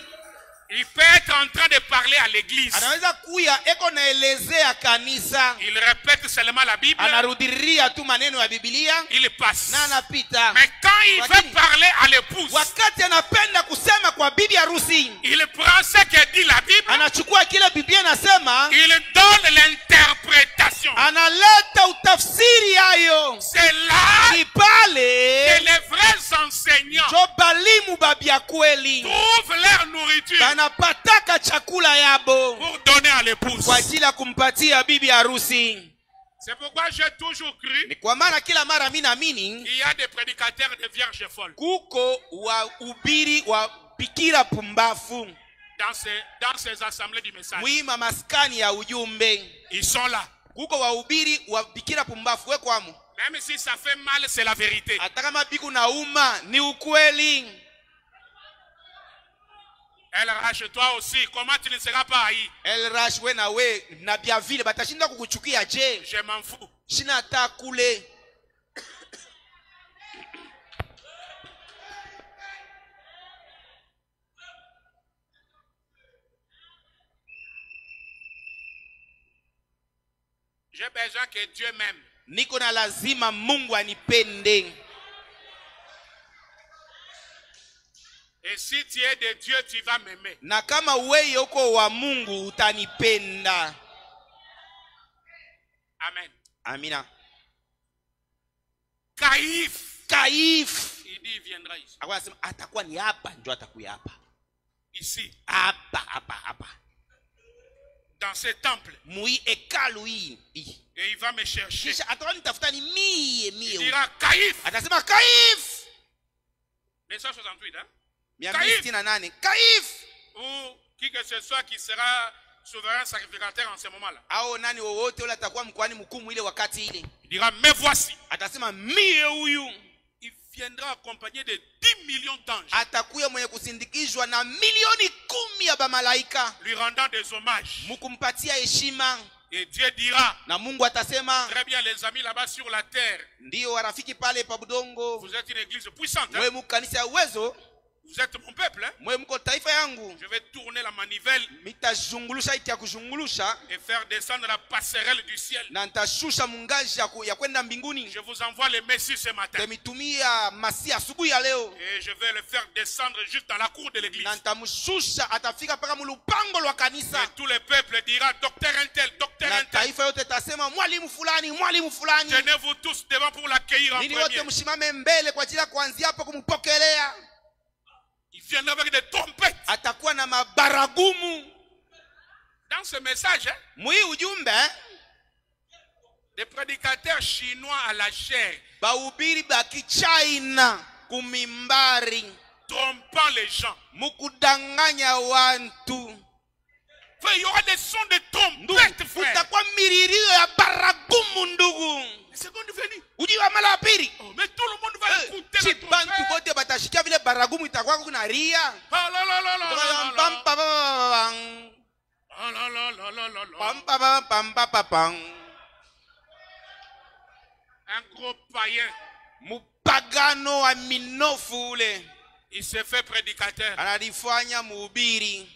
Il peut être en train de parler à l'église. Anaweza kuya eko naelezea kanisa. Il répète seulement la Bible. Anarudiria tu maneno ya Biblia. Il passe. Na anapita. Mais quand il veut parler à l'épouse, wakati anapenda kusema kwa bibi harusi, il prend ce que dit la Bible. anachukua kile Biblia nasema, Il donne l'interprétation. analeta utafsiri yayo. C'est là Kipale que les vrais enseignants jo balimu babia kweli trouvent leur nourriture banapataka chakula yabo pour donner à l'épouse. kwa ajili ya kumpatia bibi harusi. C'est pourquoi j'ai toujours cru Ni kwa maana kila mara mimi naamini qu'il y a des prédicateurs de vierges folles kuko wa ubiri wa bikira pumbafu dans ces assemblées du message. mwima maskani ya ujumbe. Ils sont là. Kuko wa ubiri wa bikira pumbafu wekwamo. Même si ça fait mal, c'est la vérité. Hata kama biku na uma ni ukweli. Elle rache toi aussi. Comment tu ne seras pas haï? El rash we na we na bia vile batashinda kukuchukia je? Je m'en fous. Shina ta kule. J'ai besoin que Dieu m'aime. Niko na lazima Mungu anipende. Et si tu es de Dieu, tu vas m'aimer. Na kama wewe uko wa Mungu utanipenda. Amen. Amina. Caïphe. Il dit il viendra ici. Anasema atakuwa ni hapa ndio atakuya hapa. Ici. Hapa. Dans ce temple. Mui hekalu hii. Et il va me chercher. Kisha atakuwa nitafuta ni mie. Il dira Caïphe. Atasema Caïphe. 268, hein? 268. Caïphe. Ou qui que ce soit qui sera souverain sacrificateur en ce moment-là. Ao nani wowote ule atakuwa mkoani mkumu ile wakati ile. Il dira me voici. Atasema mie huyu. Il viendra accompagné de 10 millions d'anges. Atakuya mwenye kusindikizwa na milioni 10 ya bamalaika. Lui rendant des hommages. Mukumpatia heshima. Et Dieu dira. Na Mungu atasema. Très bien les amis là-bas sur la terre. Ndio warafiki pale pa budongo. Vous êtes une église puissante. Wewe mkanisa ya uwezo. Vous êtes mon peuple, hein? Mwe mko taifa yangu. Je vais tourner la manivelle Mitazungulusha iti ya kuzungulusha et faire descendre la passerelle du ciel. na nitashusha mungaji ya kwenda mbinguni. Je vous envoie le Messie ce matin. Temitumia Masia asubuhi ya leo. Et je vais le faire descendre juste dans la cour de l'église. Na nitamshusha atafika paka mulupango lwa kanisa. Et tout le peuple dira docteur Intel, docteur Na Intel. taifa yote tasema mwalimu fulani, mwalimu fulani. Tenez-vous tous devant pour l'accueillir en Nini wote premier. mshimame mbele kwa ajili ya kuanzia hapo kumpokelea. Il viendra avec des trompettes. Atakuwa na mabaragumu. Dans ce message, hein, Mwi ujumbe des prédicateurs chinois à la chair, bahubiri ba kichina kumimbari trompant les gens. mukudanganya wantu. Frère, il y aura des sons de trompettes, frère. Kutakuwa miririo ya baragumu ndugu. La seconde venue. Uji wa mara ya pili. Oh, mais tout le monde va écouter la Chibantu trompette. bote batashikia vile baragumu itakuwa kuna ria. Ah là là là là là là là. Ah là là là là là là. Un gros païen, Mupagano wa minofu ule il se fait prédicateur. analifanya mhubiri.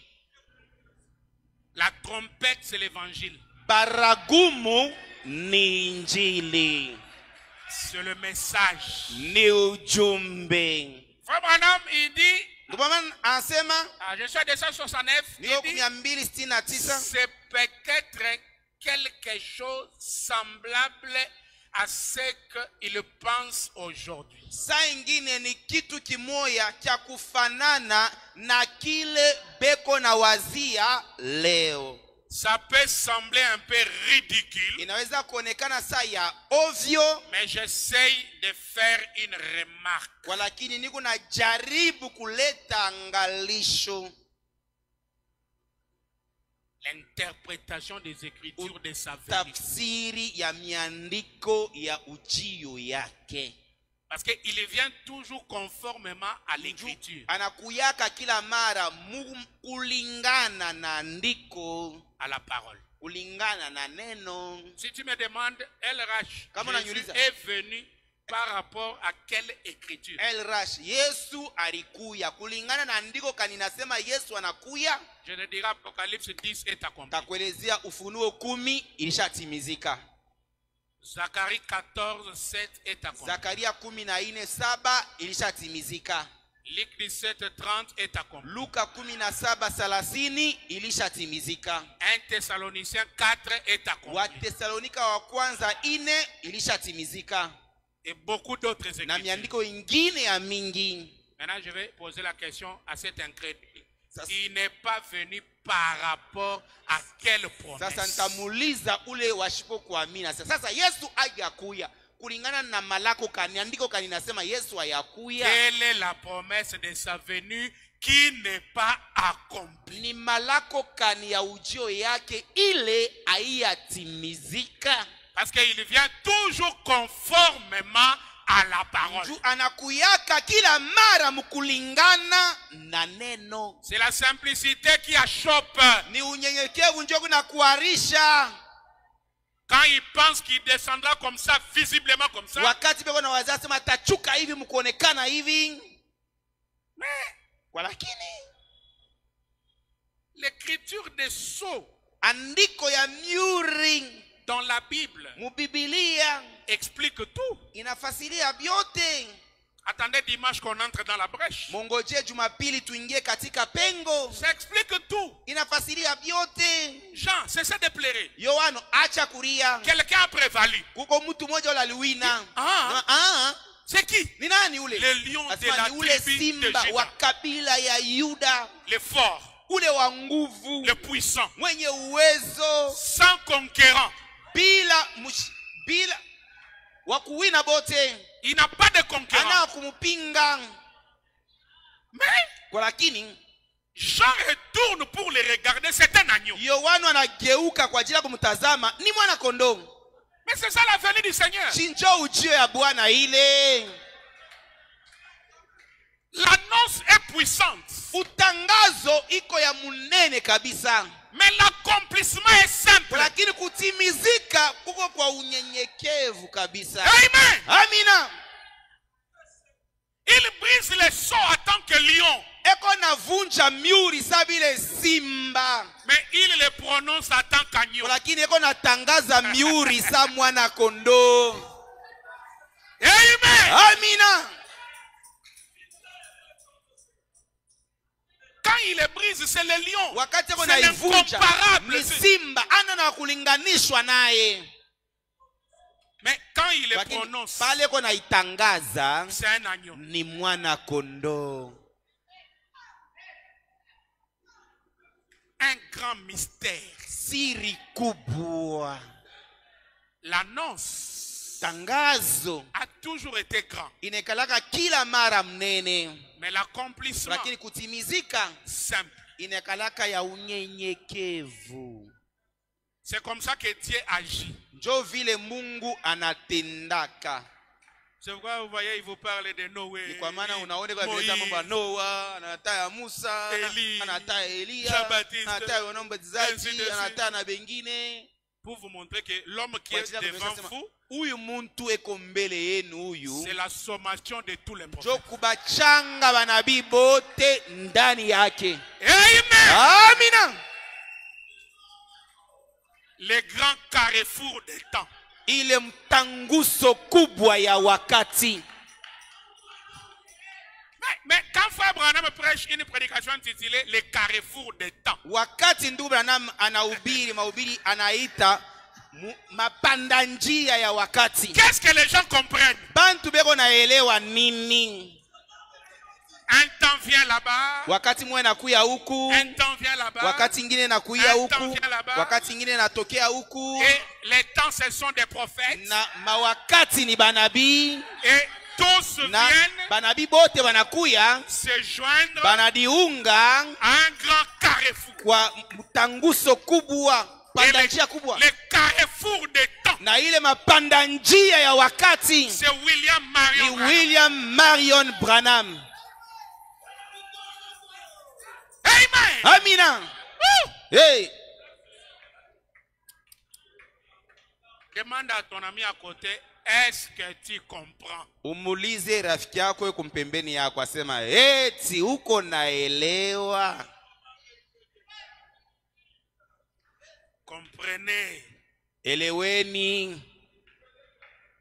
La trompette, c'est l'évangile. Baragumu ni injili, C'est le message. ni ujumbe. Frère Branham, il dit, Ndio maana anasema je suis à 269, ndio il dit, 269 c'est peut-être quelque chose semblable à ce qu'il pense aujourd'hui. saa ingine ni kitu kimoya cha kufanana na kile beko na wazia leo. Ça peut sembler un peu ridicule, Inaweza kuonekana saa ya ovyo, mais j'essaye de faire une remarque. lakini niko na jaribu kuleta angalisho. L'interprétation des Écritures de sa vérité. Tafsiri ya miandiko ya ujio yake. Parce qu'il vient toujours conformément à l'Écriture, Anakuyaka kila mara kulingana na andiko, à la parole. kulingana na neno. Si tu me demandes, LRH, Kama Jésus unaniuliza. est venu par rapport à quelle écriture? El Rash, Yesu alikuya kulingana na andiko kaninasema Yesu anakuya. Je ne dirai Apocalypse 10 est accompli. Takuelezea Ufunuo 10 ilishatimizika. Zacharie 14, 7 est accompli. Zakaria 14:7 ilishatimizika. Luc 17, 30 est accompli. Luka 17:30 ilishatimizika. 1 Thessaloniciens 4 est accompli. Watesalonika wa kwanza 4 ilishatimizika. Et beaucoup d'autres Na écritures. miandiko ingine ya mingi. Maintenant, je vais poser la question à cet incrédule. Ça- Il n'est pas venu par rapport à quelle Sasa promesse? nitamuuliza ule washipo kuamini. Sasa Yesu hajakuya kulingana na malako kani andiko kani nasema Yesu hayakuya. Quelle est la promesse de sa venue qui n'est pas accomplie? Ni malako kani ya ujio yake ile haiyatimizika. Parce qu'il vient toujours conformément à la parole. Mtu anakuyaka kila mara mkulingana na neno. C'est la simplicité qui achoppe. Ni unyenyekevu ndio kunakuarisha. Quand il pense qu'il descendra comme ça, visiblement comme ça, Wakati beko na wazazi sema tachuka hivi mkuonekana hivi. Walakini l'écriture des sceaux andiko ya myuri dans la Bible mubibilia explique tout. inafasiria vyote. Attendez dimanche qu'on entre dans la brèche. Mongoje Jumapili tuingie katika pengo. Ça explique tout. Inafasiria vyote. Jean, cessez de pleurer. Yohano acha kulia. Quelqu'un a prévalu. Kuko mtu mmoja ule aliwina. Ah. C'est qui? Ni nani ule? Le lion de Asema la ni ule tribu de simba wa Juda. kabila ya Yuda. Le fort, Ule wa nguvu. le puissant, Mwenye uwezo. sans conquérant. Bila wa kuwina bote. Il n'a pas de conquérant. Ana kumupinga. Mais Kwa lakini Jean retourne pour le regarder. C'est un agneau. Yohano anageuka kwa ajili ya kumtazama, ni mwana kondoo. Mais c'est ça la venue du Seigneur. Chinjo ujio ya Bwana ile. L'annonce est puissante. Utangazo iko ya munene kabisa. Mais l'accomplissement est simple. Lakini kutimizika kuko kwa unyenyekevu kabisa. Amen. Amina. Il brise les sceaux en tant que lion. anavunja miuri sa vile simba, mais il le prononce en tant qu'agneau. lakini eko natangaza miuri sa mwana kondoo. Amen. Amina. Quand il le brise, c'est le lion. Wakati eko C'est naivunja l'incomparable. ni simba, ana na kulinganishwa naye. Mais quand il le Lakini prononce, pale eko naitangaza c'est un agneau. ni mwana kondoo. Un grand mystère. Siri kubwa. L'annonce Tangazo a toujours été grand. inekalaka kila mara mnene, Mais l'accomplissement, lakini kutimizika simple. inekalaka ya unyenyekevu. C'est comme ça que Dieu agit. Njo vile Mungu anatendaka. C'est pourquoi vous voyez, il vous parle de Noé, Ni kwa maana unaone kwa Moïse, vile mambo ya Noa, anataya Musa, Eli, anataya Elia, Jean-Baptiste, anataya ainsi wanaombazizaji, de suite. anataya na bengine. pour vous montrer que l'homme qui Kwa est ajili ya devant kusema, vous, huyu muntu eko mbele yenu huyu c'est la sommation de tous les njo prophètes. kubachanga banabii bote ndani yake. Amen. Amina. Les grands carrefours des temps. Ile mtanguso kubwa ya wakati. Mais quand Frère Branham prêche une prédication intitulée Les carrefours des temps, Wakati ndugu Branham anahubiri mahubiri anaita mapanda njia ya wakati. qu'est-ce que les gens comprennent? Bantu beko naelewa nini? Un temps vient là-bas, Wakati mwe nakuya huku, un temps vient là-bas, wakati ingine nakuya un temps huku, vient là-bas, wakati ingine natokea huku, et les temps ce sont des prophètes, na mawakati ni banabii, et tous na viennent banabii bote wanakuya se joindre banadiunga à un grand carrefour. kwa mtanguso kubwa, Et panda njia kubwa. les carrefours des temps, Na ile mapanda njia ya wakati c'est William ni Marion. William Marion Branham. Amen. Amina. Woo! Hey, Demande à ton ami à côté, est-ce que tu comprends? umulize rafiki yako yuko mpembeni yako asema eti uko naelewa. Comprenez. Eleweni.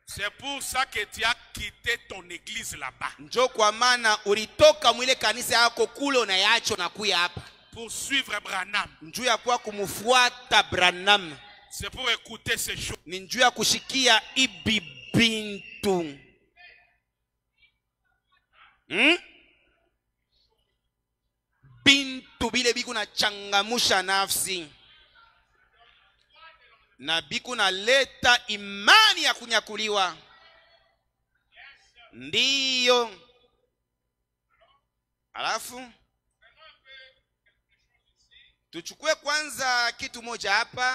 C'est pour ça que tu as quitté ton église là-bas. Njo kwa maana ulitoka mwile kanisa yako kule unayacho na kuya hapa. Pour suivre Branham. Njuu ya kuwa kumfuata Branham. C'est pour écouter ces choses. Ni njuu ya kushikia ibi bintu. Bintu bile biku na changamusha nafsi. Na biku na leta imani ya kunyakuliwa. Ndiyo. Alafu tuchukue kwanza kitu moja hapa.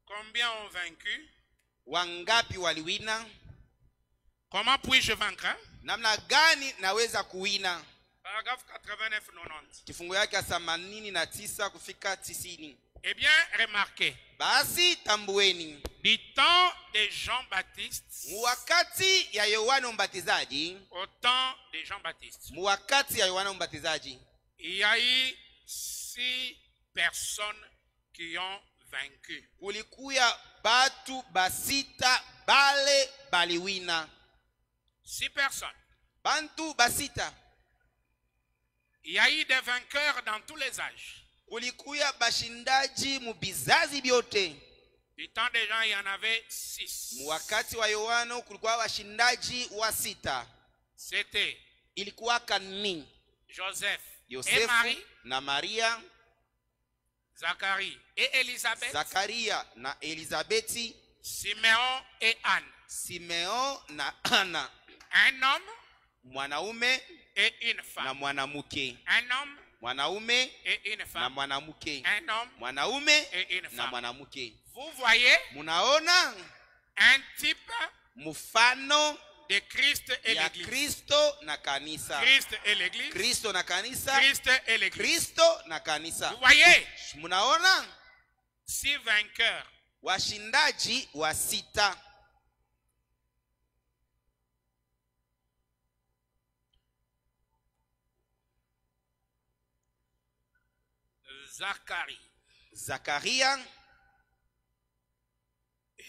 Combien ont vaincu? Wangapi waliwina? Comment puis-je vaincre? Namna gani naweza kuwina? Paragraphe 89-90. Kifungu yake ya 89 kufika 90. Eh bien, remarquez. Basi tambueni, Du temps de Jean-Baptiste wakati ya Yohana Mbatizaji, au temps de Jean-Baptiste, wakati ya Yohana Mbatizaji, il y a eu 6 personnes qui ont vaincu. kulikuya batu basita bale baliwina. 6 personnes. Bantu basita. Il y a eu des vainqueurs dans tous les âges. Kulikuya bashindaji mubizazi byote. Du temps des gens, il y en avait 6. Wakati wa Yohana kulikuwa washindaji wa sita. C'était Ilikuwa kanini? Joseph et Yosefu Marie, na Maria, Zacharie et Élisabeth, Zakaria na Elizabeti, Siméon et Anne. Simeon na Ana, Un homme mwanaume et une na femme. mwanamke. Un homme Mwanaume et une na femme. mwanamke. Un homme Mwanaume et une na femme. mwanamke. Vous voyez Munaona un type mfano de Christ et ya l'église. Kristo na kanisa. Christ et l'église. Kristo na kanisa. Christ et l'église. Kristo na kanisa. Vous voyez, Munaona 6 vainqueurs. washindaji wa sita. Zacharie Zakaria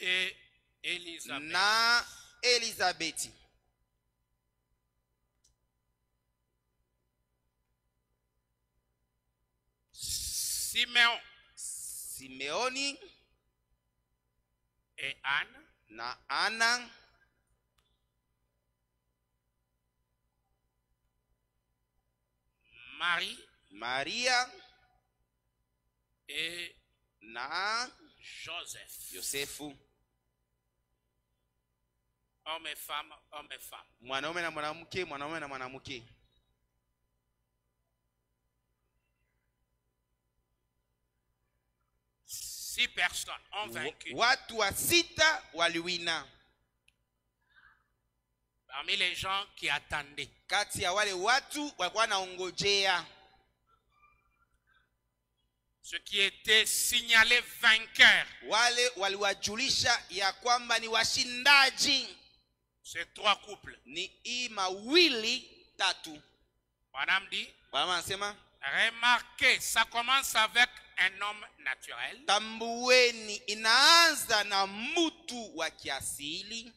et Élisabeth. na Elizabeti. Simeon Simeoni et Anne. na Ana. Marie Maria et na Joseph. Yosefu. Hommes et femmes, hommes et femmes. Mwanaume na mwanamke, mwanaume na mwanamke. Six personnes ont vaincu. Watu wa sita waliwina. Parmi les gens qui attendaient. Kati ya wale watu walikuwa naongojea. Ce qui était signalé vainqueur. Wale waliwajulisha ya kwamba ni washindaji. Ces trois couples. Ni hii mawili tatu. Madame dit. Bwana anasema, Remarquez, ça commence avec un homme naturel. tambueni, inaanza na mtu wa kiasili.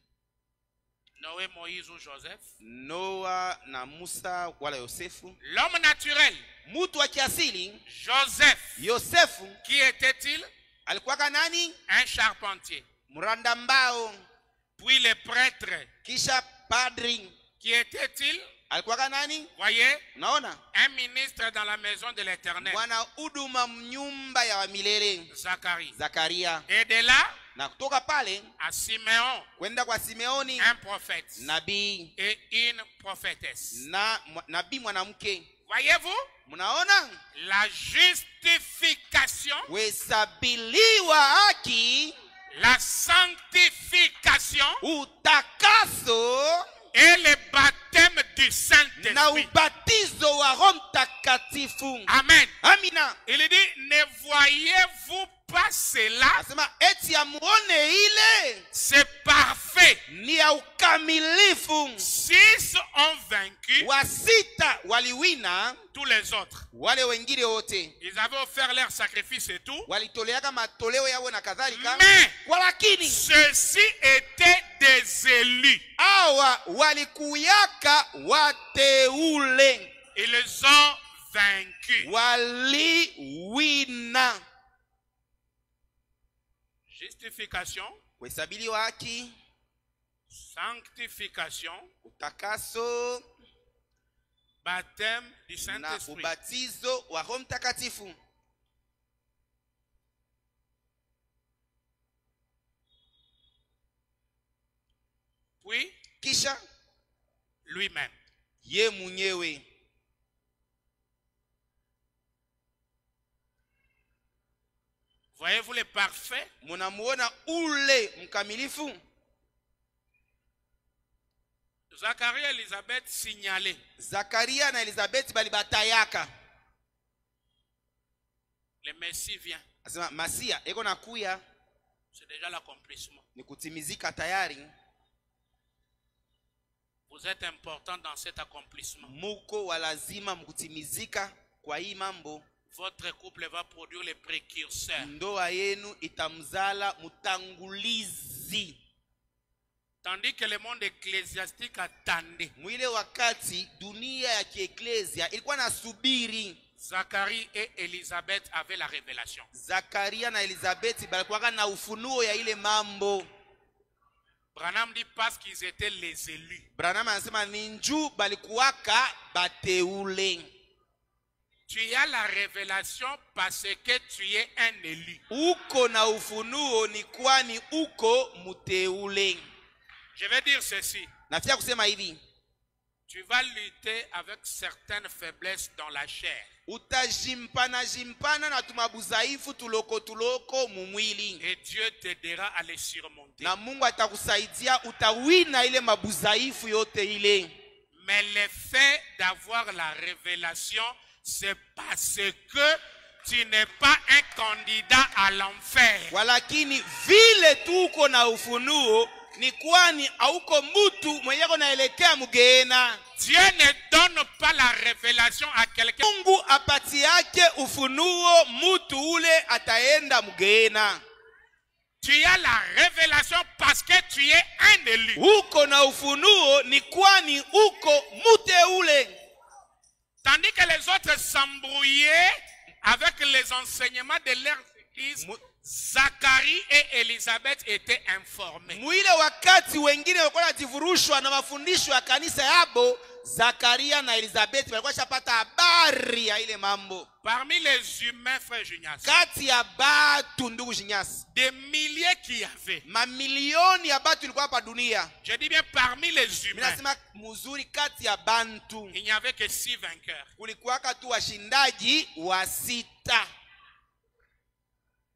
Noé, Moïse ou Joseph. Noa na Musa wala Yosefu. L'homme naturel. Mtu wa kiasili, Joseph. Yosefu. Qui était-il? Alikuwa nani? Un charpentier. Mranda mbao. Puis le prêtre. Kisha padri. Qui était-il? Alikuwa nani? Voyez? Naona? Un ministre dans la maison de l'Éternel. Mwana huduma mnyumba ya wa milele. Zacharie. Zakaria. Et de là, na kutoka pale à Simeon, kwenda kwa Simeoni, un prophète. nabii Et une prophétesse. na nabii mwanamke. Voyez-vous? Mnaona? La justification, Kuhesabiliwa haki, la sanctification utakaso et le baptême du na Saint-Esprit. ubatizo wa Roho Mtakatifu. Amen. Amina. Il dit, ne voyez-vous pas cela? Nasema eti amuone ile C'est parfait. ni ya ukamilifu. 6 ont vaincu, Wa sita waliwina, tous les autres. wale wengine wote Ils avaient offert leur sacrifice et tout. walitoleaka matoleo yao na kadhalika. Mais Walakini ceux-ci étaient des élus. hawa walikuyaka wateule, Ils ont vaincu. waliwina. Justification, Kuhesabiliwa haki, sanctification, utakaso baptême du na Saint-Esprit. ubatizo wa Roho Mtakatifu. Puis, Kisha lui-même. ye mwenyewe. Voyez-vous le parfait? Munamuona ule mkamilifu. Zacharie et Élisabeth signalé. Zakaria na Elizabeth balibatayaka. Le Messie vient. Asema Masia eko nakuya, C'est déjà l'accomplissement. ni kutimizika tayari. Vous êtes important dans cet accomplissement. Muko wa lazima mkutimizika kwa hii mambo. Votre couple va produire les précurseurs. Ndoa yenu itamzala mutangulizi. Tandis que le monde ecclésiastique attendait. Mwile wakati dunia ya kieklesia ilikuwa nasubiri. Zacharie et Élisabeth avaient la révélation. Zakaria na Elizabeth balikuwa na ufunuo ya ile mambo. Branham dit parce qu'ils étaient les élus. Branham anasema ninju balikuwaka bateule. Tu as la révélation parce que tu es un élu. Uko na ufunuo ni kwani uko muteule. Je vais dire ceci. Nafia kusema hivi. Tu vas lutter avec certaines faiblesses dans la chair. Utajimpana na tumabuzaifu tuloko mumwili. Et Dieu t'aidera à les surmonter. Na Mungu atakusaidia utawina ile mabuzaifu yote ile. Mais le fait d'avoir la révélation, c'est parce que tu n'es pas un candidat à l'enfer. Walakini vile tuko na ufunuo ni kwani auko mutu mwenyeko naelekea mugena. Dieu ne donne pas la révélation à quelqu'un. Mungu apati yake ufunuo mutu ule ataenda mugena. Tu as la révélation parce que tu es un élu. Uko na ufunuo ni kwani uko mute ule. Tandis que les autres s'embrouillaient avec les enseignements de leur église, Zacharie et Élisabeth étaient informés. Mwile wakati wengine walikuwa wanajivurushwa na mafundisho ya kanisa yabo, Zakaria na Elizabeth walikuwa shapata habari ya ile mambo. Parmi les humains, frère Junias, Kati ya batu ndugu Junias, des milliers qui y avaient. mamilioni ya batu ilikuwa hapa dunia. Je dis bien parmi les humains. Minasema mzuri kati ya bantu. Il n'y avait que 6 vainqueurs. Kulikuwa tu washindaji wa 6.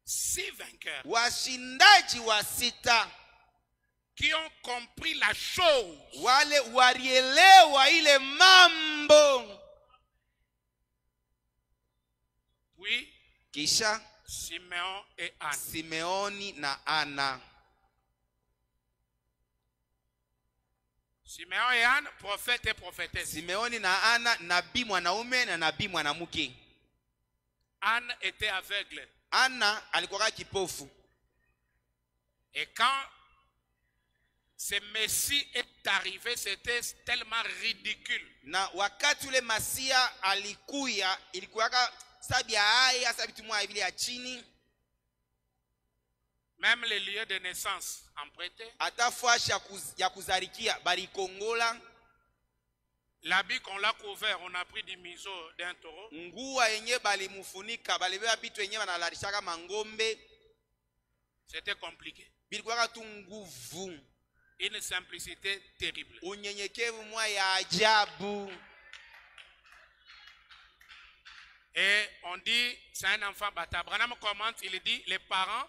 6 vainqueurs Washindaji wa 6 qui ont compris la chose. wale walielewa ile mambo. Puis Kisha Simeon et Anne. Simeoni na Ana. Simeon et Anne, prophète et prophétesse. Simeoni na Ana, nabii mwanaume na nabii mwanamke. Anne était aveugle. Ana alikuwa kipofu. Et quand ce Messie est arrivé, c'était tellement ridicule. Na wakati ule Masia alikuya, ilikuwa sabi ya haya, sabi tumwa vile ya chini. Même les lieux de naissance empruntés. Ata fwashi ya kuzarikia bali kongola. L'habit qu'on l'a couvert, on a pris du museau d'un taureau. Nguo yenye bali mufunika, bali beba bitu yenye banalalisha mangombe. C'était compliqué. Bilikuwa tu nguvu. Une simplicité terrible. Unyenyekevu mwa ya ajabu. Et on dit, c'est un enfant bâtard. Branham commente, il dit, les parents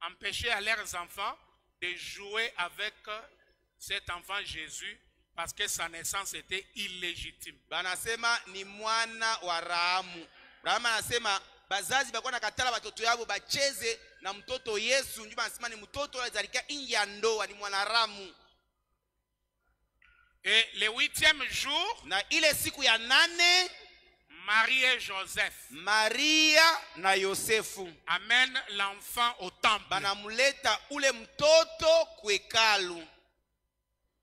empêchaient à leurs enfants de jouer avec cet enfant Jésus parce que sa naissance était illégitime. Banasema ni mwana wa Rahamu. Rahamu anasema bazazi bakuwa nakatala watoto yao bacheze na mtoto Yesu. Njuma anasema ni mtoto alizalikia nje ya ndoa, ni mwana Rahamu. Et le 8e jour, na ile siku ya 8, Marie et Joseph, Maria na Yosefu amènent l'enfant au temple. banamuleta ule mtoto kwekalu.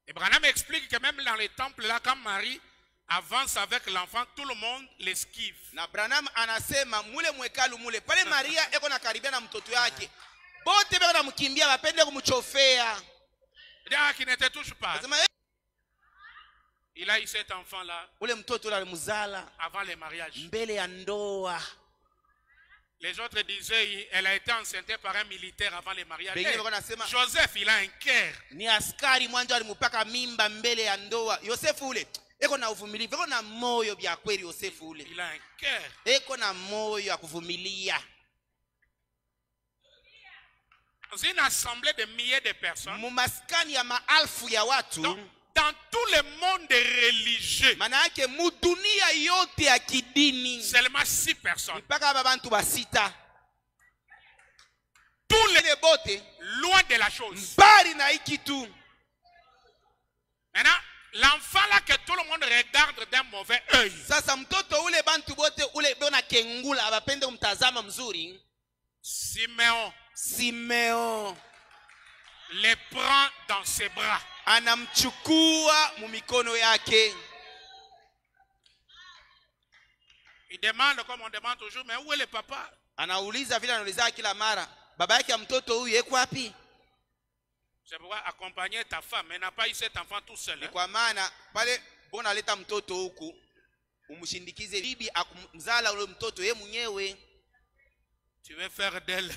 Et Branham explique que même dans les temples là, quand Marie avance avec l'enfant, tout le monde l'esquive. Na Branham anasema mule mwekalu mule pale Maria eko na karibia na mtoto yake, bote beko na mkimbia bapende kumchofea. Qui n'était toujours pas. Il a eu cet enfant là Ule mtoto ule alimzala avant le mariage. mbele ya ndoa. Les autres disaient elle a été enceinte par un militaire avant le mariage. Bengine bako nasema Joseph, il a un cœur. ni askari mwanzo alimupaka mimba mbele ya ndoa. Yosefu ule eko na uvumilivu, eko na moyo bya kweli. Yosefu ule Il a un cœur. eko na moyo ya kuvumilia. Dans une assemblée de milliers de personnes, Mumaskani ya maalfu ya watu, dans tout le monde religieux, maana yake mudunia yote ya kidini, seulement 6 personnes. mpaka aba bantu ba 6 Tous les bote loin de la chose. mbali na hiki tu. Maintenant, l'enfant là que tout le monde regarde d'un mauvais œil, Sasa mtoto ule bantu bote ule bona kengula abapende kumtazama mzuri, Simeon Simeo les prend dans ses bras. anamchukua mumikono yake. Il demande, comme on demande toujours, mais où est le papa? Anauliza vile anauliza kila mara, baba yake ya mtoto huyu yuko wapi? C'est pourquoi accompagner ta femme, elle n'a pas eu cet enfant tout seul. Ni kwa maana pale bona leta mtoto huku umshindikize bibi akumzala ule mtoto yeye mwenyewe. Tu veux faire d'elle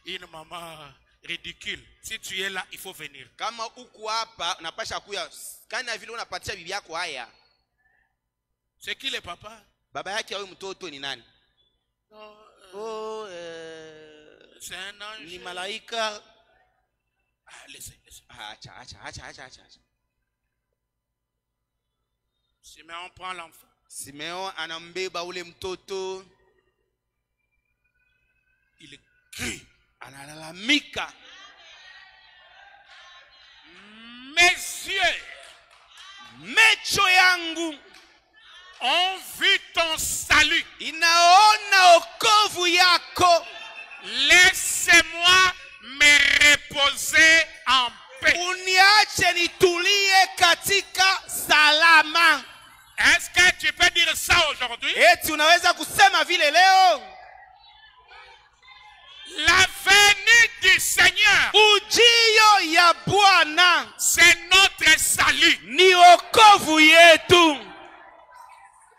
une maman ridicule. Si tu es là, il faut venir. Kama huku hapa unapasha kuya kana vile unapatia bibi yako haya. C'est qui le papa? Baba yake ya huyu mtoto ni nani? C'est un ange. Ni malaika. Laissez. Acha. Simeon prend l'enfant. Simeo anambeba ule mtoto. Il crie. Analalamika. yeux Mecho yangu ont vu ton salut. inaona okovu yako. Laisse-moi me reposer en paix. Uniache nitulie katika salama. Est-ce que tu peux dire ça aujourd'hui? Eti unaweza kusema vile leo? La venue du Seigneur, Ujio ya Bwana c'est notre salut. ni okovu yetu.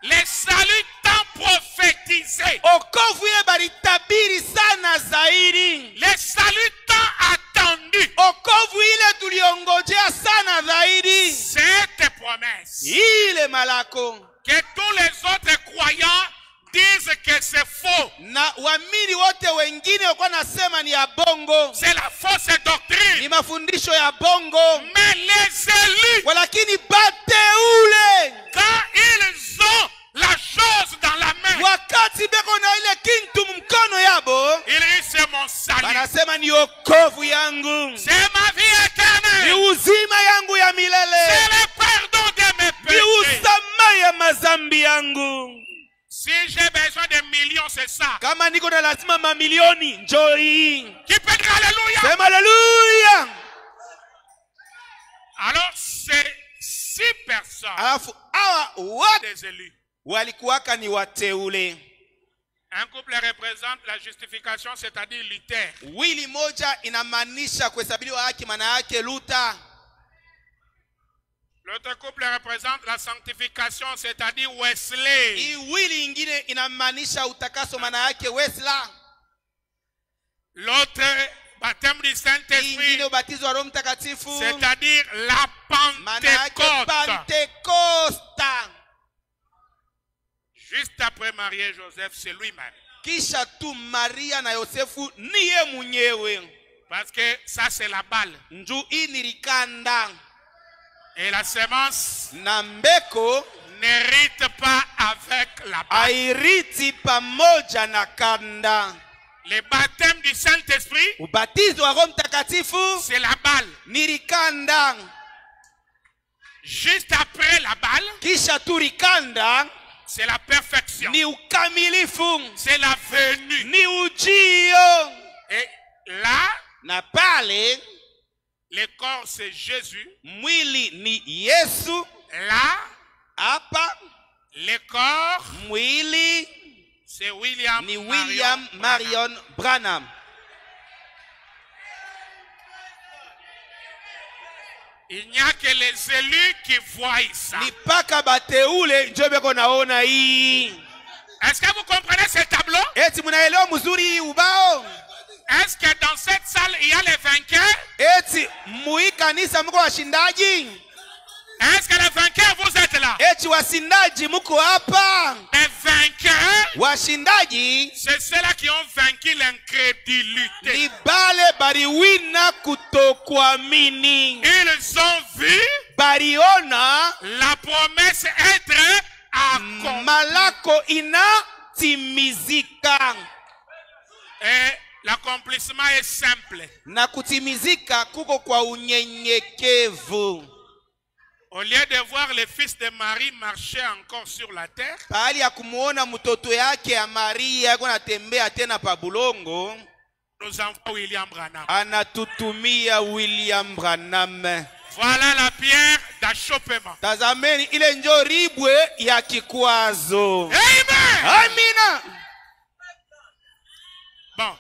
Le salut tant prophétisé. Okovu ye balitabiri sana zaidi. Le salut tant attendu. Okovu ile tuliongojea sana zaidi. Cette promesse Ile malako que tous les autres croyants disent que c'est faux. na waamini wote wengine walikuwa nasema ni ya bongo, C'est la fausse doctrine. ni mafundisho ya bongo. Mais les élus, Walakini bateule quand ils ont la chose dans la main, wakati beko na ile kintu mkono yabo, ils disent c'est mon salut. wanasema ni okovu yangu, C'est ma vie ni éternelle. uzima yangu ya C'est milele, le pardon de mes ni péchés. usamaha ya mazambi yangu. Si j'ai besoin de millions, c'est ça. Kama niko na lazima mamilioni, njoo hii. Qui peut dire alléluia? Sema haleluya. Alors, c'est 6 personnes Alafu hawa wote des élus. walikuwaka ni wateule. Un couple représente la justification, c'est-à-dire Luther. Wili moja inamaanisha kuhesabiwa haki, maana yake Luther. L'autre couple représente la sanctification, c'est-à-dire Wesley. Hii wili ingine inamaanisha utakaso, maana yake Wesley. L'autre, baptême du Hii Saint-Esprit, ingine ubatizo wa Roho Mtakatifu, c'est-à-dire la maana yake Pentecôte. Pentekosta. Juste après Marie et Joseph, c'est lui-même. Kisha tu Maria na Yosefu niye mwenyewe. Parce que ça, c'est la balle. Njuu hii ni rikanda Et la semence na mbeko n'hérite pas avec la balle. airiti pamoja na kanda. Le baptême du Saint-Esprit, Ubatizo wa Roho Mtakatifu c'est la balle. ni rikanda. Juste après la balle, Kisha tu rikanda c'est la perfection. ni ukamilifu, C'est la venue. ni ujio. Et là, Na pale le corps, c'est Jésus. mwili ni Yesu. Là, Hapa le corps, mwili c'est William, ni William Marion Branham. Il n'y a que les élus qui voient ça. Ni paka bateule njo beko naona hii. Est-ce que vous comprenez ce tableau? Eti munaelewa mzuri hii ubao? Est-ce que dans cette salle, il y a les vainqueurs? Eti mui kanisa mko washindaji? Est-ce que les vainqueurs, vous êtes là? Eti wasindaji mko hapa? Les vainqueurs, Washindaji c'est ceux-là qui ont vaincu l'incrédulité. ni bale bariwina kutokuamini. Ils ont vu Bariona la promesse être accomplie. malako inatimizika. Et l'accomplissement est simple. Na kutimizika kuko kwa unyenyekevu. Au lieu de voir le fils de Marie marcher encore sur la terre, Pahali ya kumuona mtoto yake ya Maria yako natembea tena pa bulongo, nous envoie William Branham. anatutumia William Branham. Voilà la pierre d'achoppement. Tazameni ile njo ribwe ya kikwazo. Amen. Amina. Bon,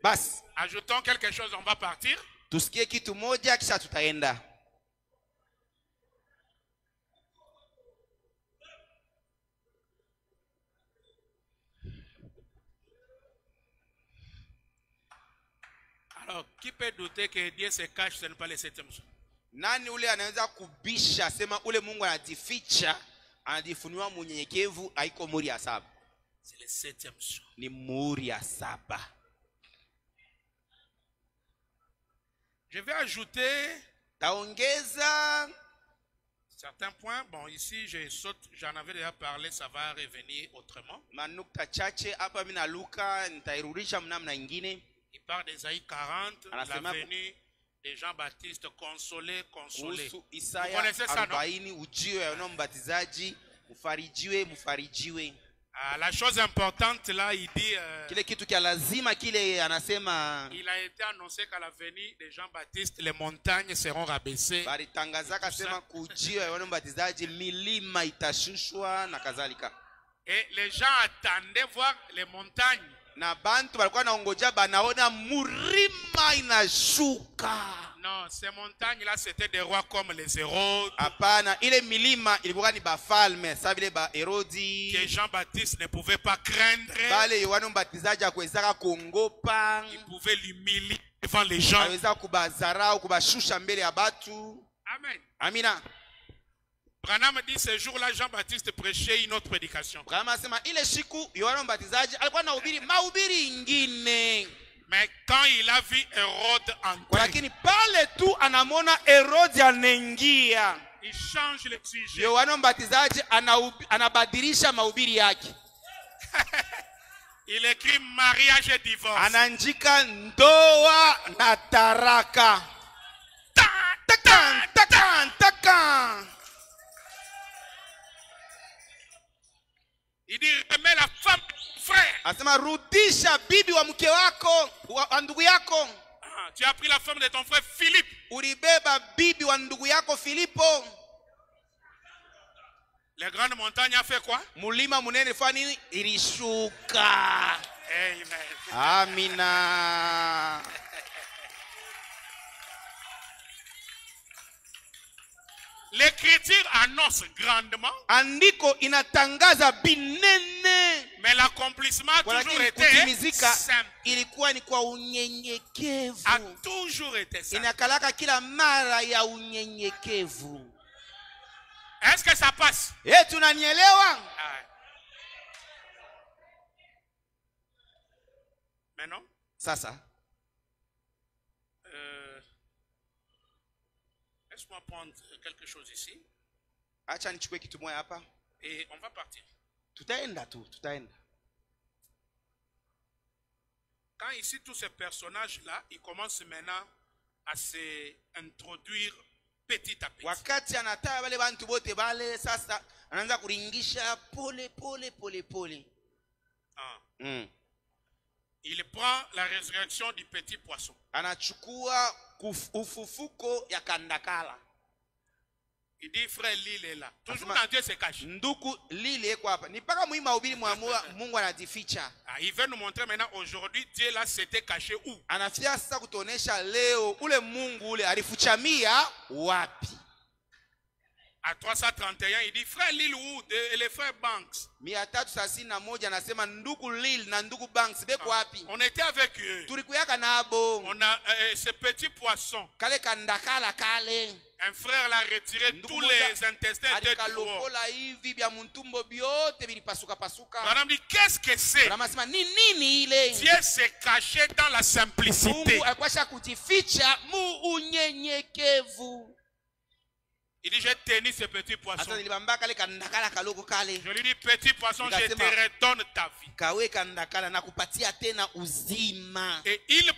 Basi ajoutons quelque chose, on va partir. tusikie kitu moja kisha tutaenda. Alors, qui peut douter que Dieu se cache, ce n'est pas le 7e jour? Nani ule anaweza kubisha sema ule Mungu anajificha, anajifunua munyenyekevu, haiko muri ya saba? C'est le 7e jour. Ni muri ya saba. Je vais ajouter Taongeza certains points. Bon, ici, je saute, j'en avais déjà parlé, ça va revenir autrement. manukta chache hapa. Mimi na Luka nitairudisha mnamna nyingine. Il parle d'Ésaïe 40, la Anasema- venue de Jean-Baptiste, consolé. kuhusu Vous Isaya connaissez ça, non? 40 ujio ya Yohana Mbatizaji, mfarijiwe. Ah, la chose importante là, il dit, Kile kitu kia lazima kile anasema, il a été annoncé qu'à la venue de Jean-Baptiste, les montagnes seront rabaissées. balitangazaka sema kujio ya Yohana Mbatizaji milima itashushwa na kadhalika. Et les gens attendaient voir les montagnes. Na bantu balikuwa naongoja banaona murima inashuka. Non, ces montagnes-là, c'était des rois comme les Hérodes. Hapana, ile milima ilikuwa ni bafalme, sa vile ba Herodi. Que Jean-Baptiste ne pouvait pas craindre. Bale Yohana Mbatizaji akwezaka kuongopa. Il pouvait l'humilier devant les gens. Aweza kubazarau, kubashusha mbele ya batu. Amen. Amina. Branham dit ce jour-là, Jean-Baptiste prêchait une autre prédication. Branham asema ile siku Yohana Mbatizaji alikuwa anahubiri mahubiri ingine. Mais quand il a vu Hérode entrer, Lakini pale tu anamona Herodi anaingia, il change le sujet. Yohana Mbatizaji anabadilisha mahubiri yake. Il écrit mariage et divorce. Anaandika ndoa na taraka. Takan. Il dit remets la femme, frère. Asema rudisha bibi wa mke wako, wa ndugu yako. Ah, tu as pris la femme de ton frère Philippe. Ulibeba bibi wa ndugu yako Filipo. Les grandes montagnes a fait quoi? Mulima munene fani ilishuka. Amen. Amina. L'écriture annonce grandement. Andiko inatangaza binene. Mais l'accomplissement a toujours Lakini été kutimizika simple. ilikuwa ni kwa unyenyekevu. A toujours été simple. Inakalaka kila mara ya unyenyekevu. Est-ce que ça passe? Tunanielewa? Ah. Mais non. Sasa Laisse-moi prendre quelque chose ici. acha nichukue kitu moja hapa. Et on va partir. Tutaenda. Quand ici tous ces personnages-là, ils commencent maintenant à se introduire petit à petit. Wakati anataka wale bantu bote bale sasa anaanza kuringisha pole. Ah. Il prend la résurrection du petit poisson. Anachukua ufufuko ya kandakala. Il dit frère Lille est là. Toujours dans Dieu se cache. Nduku Lille eko hapa. Ni paka muhimu mahubiri Mungu anajificha. Ah, il veut nous montrer maintenant aujourd'hui Dieu là s'était caché où? Anafia sasa kutuonesha leo ule Mungu ule alifuchamia wapi. À 331, il dit frère Lille où? Et les frères Banks. 331 anasema ndugu Lille na ndugu Banks beko wapi? On était avec eux. Tulikuyaka nabo. On a ce petit poisson. Kale kandakala kale. Un frère l'a retiré tous les intestins de Alikalokola hivi bya muntumbo byote bilipasuka pasuka. Madame dit qu'est-ce que c'est? Anasema ni nini ile? Dieu s'est caché dans la simplicité. Mungu alikuwa kujificha mu unyenyekevu. Il dit j'ai tenu ce petit poisson. Asa nilibamba kale kandakala kaloko kale. Je lui dis petit poisson, je te redonne ta vie. Kawe kandakala na kupatia tena uzima. Et il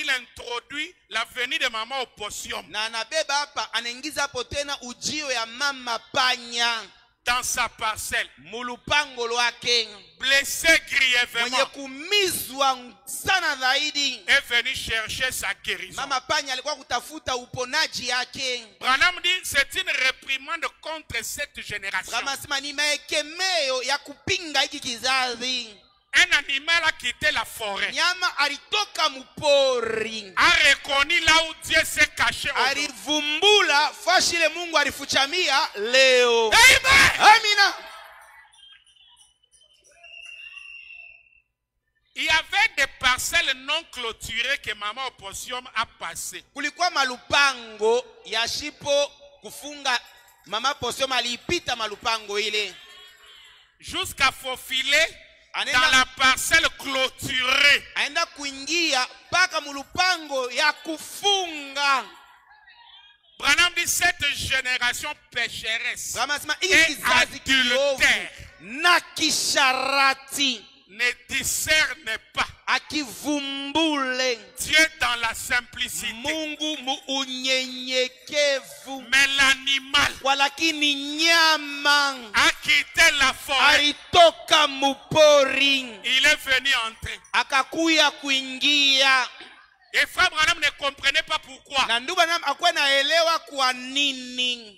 introduit la venue de maman au posium. Na anabeba hapa anaingiza hapo tena ujio ya mama panya dans sa parcelle. Mulupango lwake. Blessé grièvement. Mwenye kumizwa sana zaidi. Est venu chercher sa guérison. Mama panya alikuwa kutafuta uponaji yake. Branham dit c'est une réprimande contre cette génération. Branham sema ni maekemeo ya kupinga hiki kizazi. Un animal a quitté la forêt. Nyama alitoka mupori. A reconnu là où Dieu s'est caché. Alivumbula fashi ile Mungu alifuchamia leo. Amen. Amina. Il y avait des parcelles non clôturées que maman Opossum a passées. Kulikuwa malupango ya shipo kufunga. Mama Opossum alipita malupango ile. Jusqu'à faufiler dans la parcelle clôturée. Aenda kuingia paka mulupango ya kufunga. Branham dit cette génération pécheresse et adultère na kisharati ne discerne pas akivumbule Dieu dans la simplicité. Mungu mu lakini nyama a quitté la forêt. alitoka mupori Il est venu entrer. akakuya kuingia. Et Frère Branham ne comprenait pas pourquoi. Na ndugu Branham hakuwa naelewa kwa nini.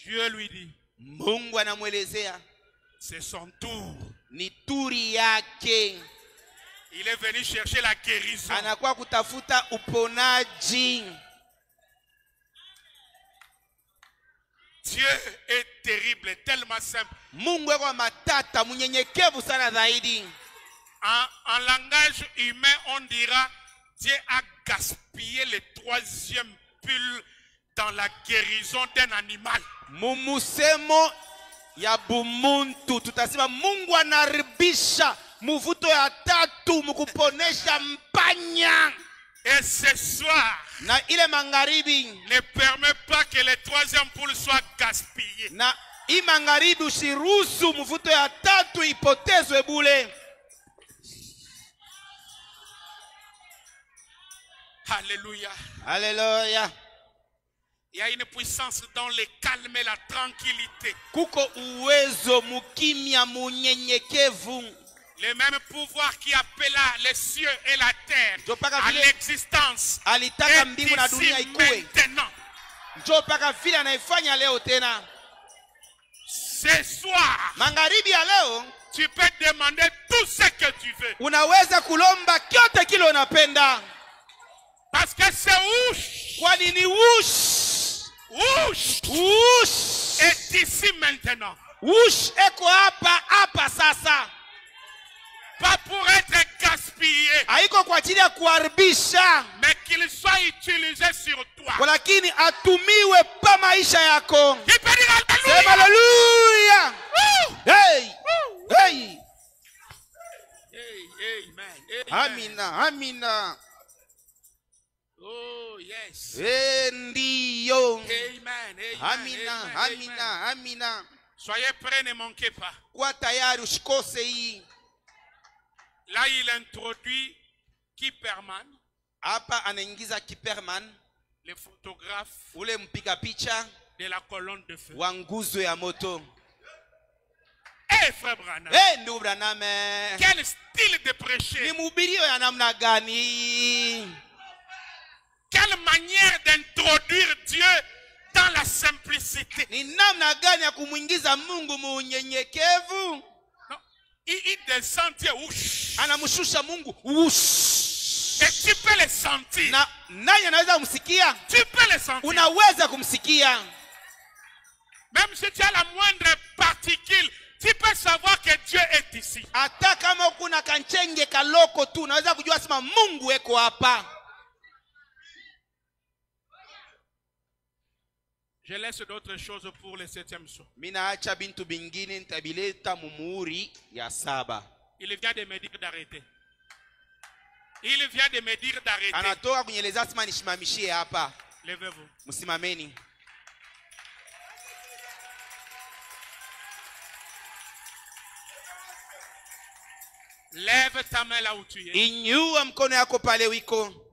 Dieu lui dit, Mungu anamwelezea c'est son tour. ni turi yake. Il est venu chercher la guérison. Anakuwa kutafuta uponaji. Dieu est terrible, tellement simple. Mungu kwa matata, munyenyekevu sana zaidi. En langage humain, on dira Dieu a gaspillé le 3e pull dans la guérison d'un animal. Mumusemo ya bumuntu tutasema Mungu anaribisha muvuto ya tatu mukuponesha mpanya. Et ce soir, Na ile magharibi ne permet pas que le 3e poule soit gaspillé. na hii magharibi usiruhusu muvuto ya tatu ipotezwe bule. Alléluia. Haleluya. Il y a une puissance dans le calme et la tranquillité. Kuko uwezo mukimya munyenyekevu. Le même pouvoir qui appela les cieux et la terre Jopaka à vile l'existence alitaka mbingu na est dunia ici ikuwe. maintenant. Njoo paka vile anaifanya leo tena. Ce soir, Magharibi ya leo tu peux demander tout ce que tu veux. unaweza kulomba kyote kile unapenda. Parce que c'est ouche. Kwani ni wush. Ouche Wush. est ici maintenant. Wush eko hapa sasa. Pas pour être gaspillé, Haiko kwa ajili ya kuharibisha, mais qu'il soit utilisé sur toi. kwa lakini atumiwe pa maisha yako. Qui peut dire Sema Alléluia? haleluya. Hey. Hey. Hey, amen. Amina, amina. Oh, yes. Ndiyo. Amen. Amen. Amina, Amen. amina, amina. Soyez prêts, ne manquez pas. Kwa tayari usikose hii. Là, il introduit Kipperman, Hapa anaingiza Kipperman, le photographe ule mpiga picha de la colonne de feu. wa nguzo ya moto. Eh, frère Branham, Ndugu Branham, quel style de ni prêcher, mhubirio ya namna gani? quelle manière d'introduire Dieu dans la simplicité. Ni namna gani ya kumwingiza Mungu muunyenyekevu? Non, il descend Dieu, ouch. Anamshusha Mungu. Wush. Et tu peux le sentir. Na nani anaweza kumsikia? Tu peux le sentir. Unaweza kumsikia. Même si tu as la moindre particule, tu peux savoir que Dieu est ici. Hata kama kuna kanchenge kaloko tu, unaweza kujua sema Mungu eko hapa. Je laisse d'autres choses pour le 7e saut. Minaacha bintu bingine nitabileta mumuhuri ya 7. Il vient de me dire d'arrêter. Il vient de me dire d'arrêter. Anatoka kunyeleza sema nishimamishie hapa. Levez-vous. Msimameni. Lève ta main là où tu es. Inyua mkono yako pale wiko.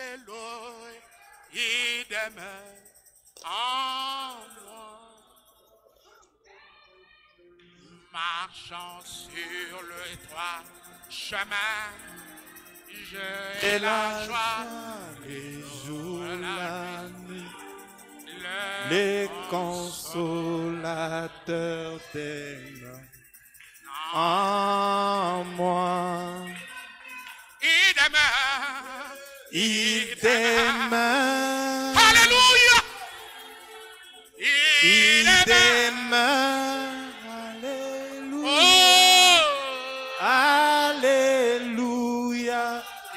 Alléluia. Il demeure en moi. Marchant sur le droit chemin, j'ai la joie les jours, la nuit, le les consolateurs demeurent en moi. Il demeure. Il demeure. Alléluia. Il demeure. Alléluia. Alléluia.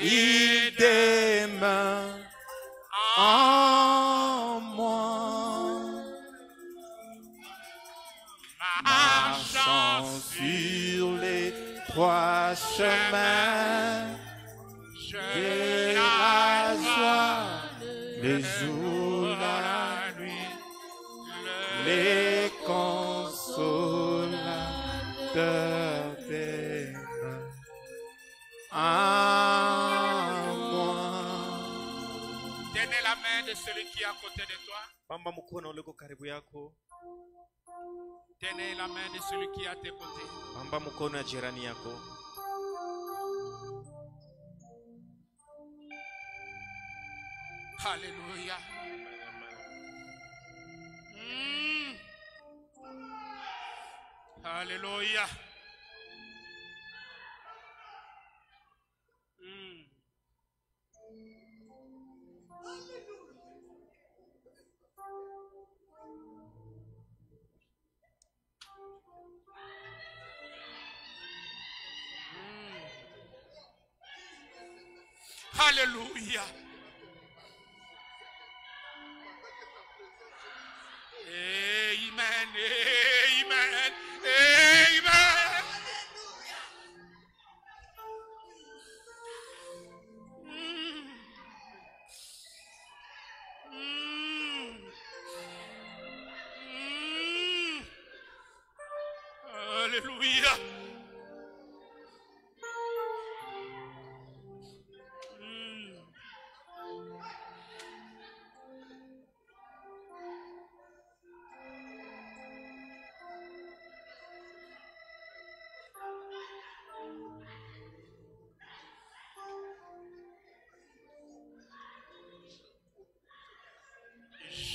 Il demeure en moi. Marchant sur les 3 chemins, j'ai la joie, les jours, la nuit, les consolateurs tes mains à moi. Tenez la main de celui qui est à côté de toi. Bamba mkono uliko karibu yako. Tenez la main de celui qui est à tes côtés. Bamba mkono ya jirani yako. Alléluia. Alléluia. Alléluia. Amen. Amen. Amen. Alléluia.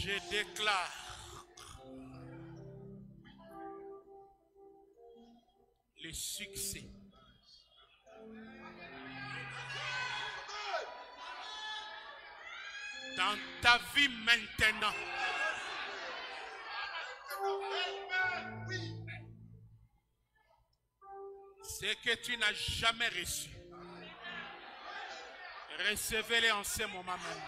Je déclare le succès dans ta vie maintenant. Ce que tu n'as jamais reçu, recevez-le en ce moment même.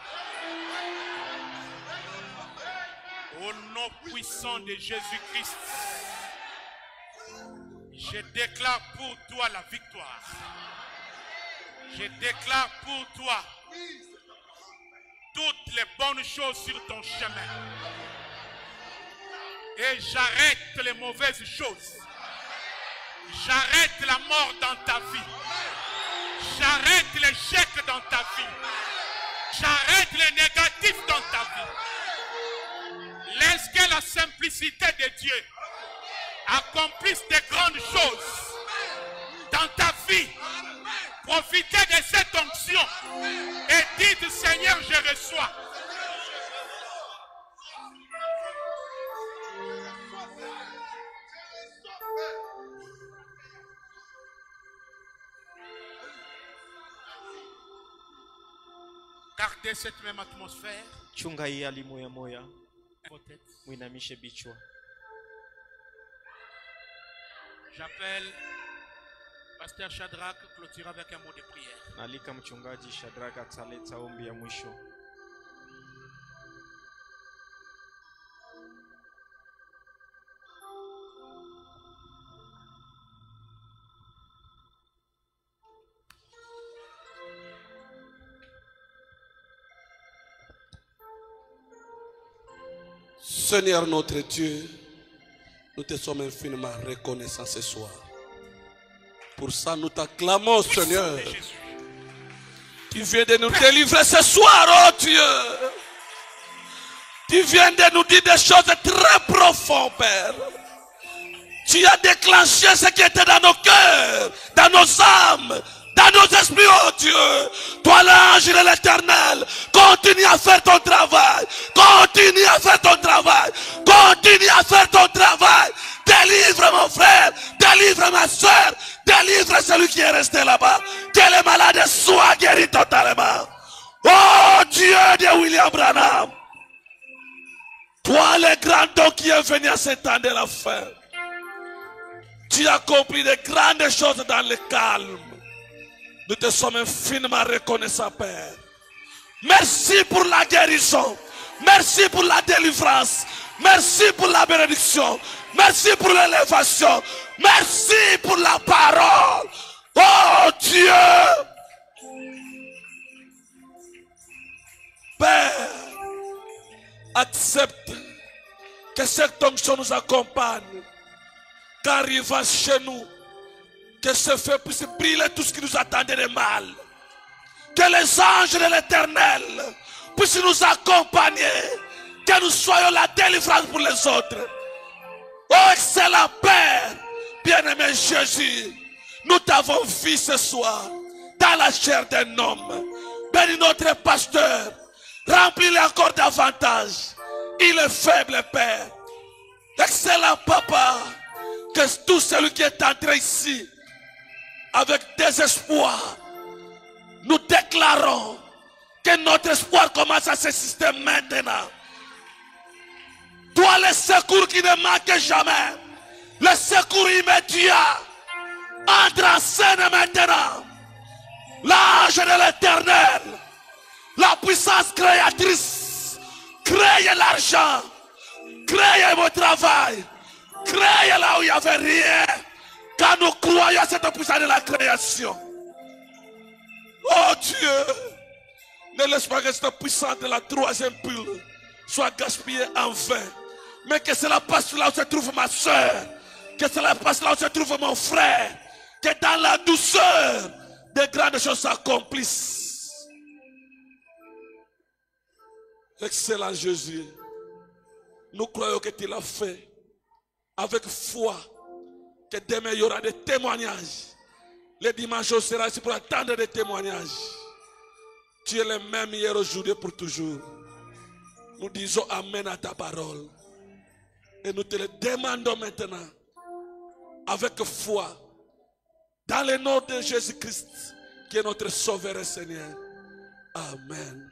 Au nom puissant de Jésus-Christ, je déclare pour toi la victoire. Je déclare pour toi toutes les bonnes choses sur ton chemin. Et j'arrête les mauvaises choses. J'arrête la mort dans ta vie. J'arrête l'échec dans ta vie. J'arrête les négatifs dans ta vie. Laisse que la simplicité de Dieu accomplisse de grandes choses dans ta vie. Profitez de cette onction et dites: Seigneur, je reçois. Gardez cette même atmosphère. Chunga hii hali moya moya. Vos têtes. Mwinamishe bichwa. J'appelle Pasteur Shadrach, clôture avec un mot de prière. Nalika mchungaji Shadrach ataleta ombi ya mwisho. Seigneur notre Dieu, nous te sommes infiniment reconnaissants ce soir. Pour ça, nous t'acclamons, Seigneur. Tu viens de nous délivrer ce soir, oh Dieu. Tu viens de nous dire des choses très profondes, Père. Tu as déclenché ce qui était dans nos cœurs, dans nos âmes, dans nos esprits, oh Dieu. Toi, l'ange de l'Éternel, continue à faire ton travail. Continue à faire ton travail. Continue à faire ton travail. Délivre mon frère, délivre ma soeur, délivre celui qui est resté là-bas. Que les malades soient guéris totalement. Oh Dieu de William Branham. Toi, le grand don qui est venu à ce temps de la fin. Tu as accompli de grandes choses dans le calme. Nous te sommes infiniment reconnaissants, Père. Merci pour la guérison. Merci pour la délivrance. Merci pour la bénédiction. Merci pour l'élévation. Merci pour la parole. Oh Dieu. Père, accepte que cette onction nous accompagne. qu'arrive chez nous, que ce feu puisse brûler tout ce qui nous attendait de mal. Que les anges de l'Éternel puissent nous accompagner, que nous soyons la délivrance pour les autres. Oh excellent Père, bien-aimé Jésus, nous t'avons vu ce soir dans la chair d'un homme. Bénis notre pasteur, remplis-le encore davantage. Il est faible, Père. Excellent Papa, que tout celui qui est entré ici avec désespoir, nous déclarons que notre espoir commence à s'exister maintenant. Toi, le secours qui ne manque jamais, le secours immédiat, entre en scène maintenant. L'ange de l'Éternel, la puissance créatrice, crée l'argent, crée mon travail, crée là où il n'y avait rien, car nous croyons à cette puissance de la création. Oh Dieu, ne laisse pas que cette puissance de la troisième bulle soit gaspillée en vain, mais que cela passe là où se trouve ma soeur, que cela passe là où se trouve mon frère, que dans la douceur, de grandes choses s'accomplissent. Excellent Jésus, nous croyons que tu l'as fait avec foi, que demain il y aura des témoignages. Les dimanches sera ici pour attendre des témoignages. Tu es le même hier, aujourd'hui, pour toujours. Nous disons Amen à ta parole. Et nous te le demandons maintenant avec foi. Dans le nom de Jésus-Christ, qui est notre Sauveur et Seigneur. Amen.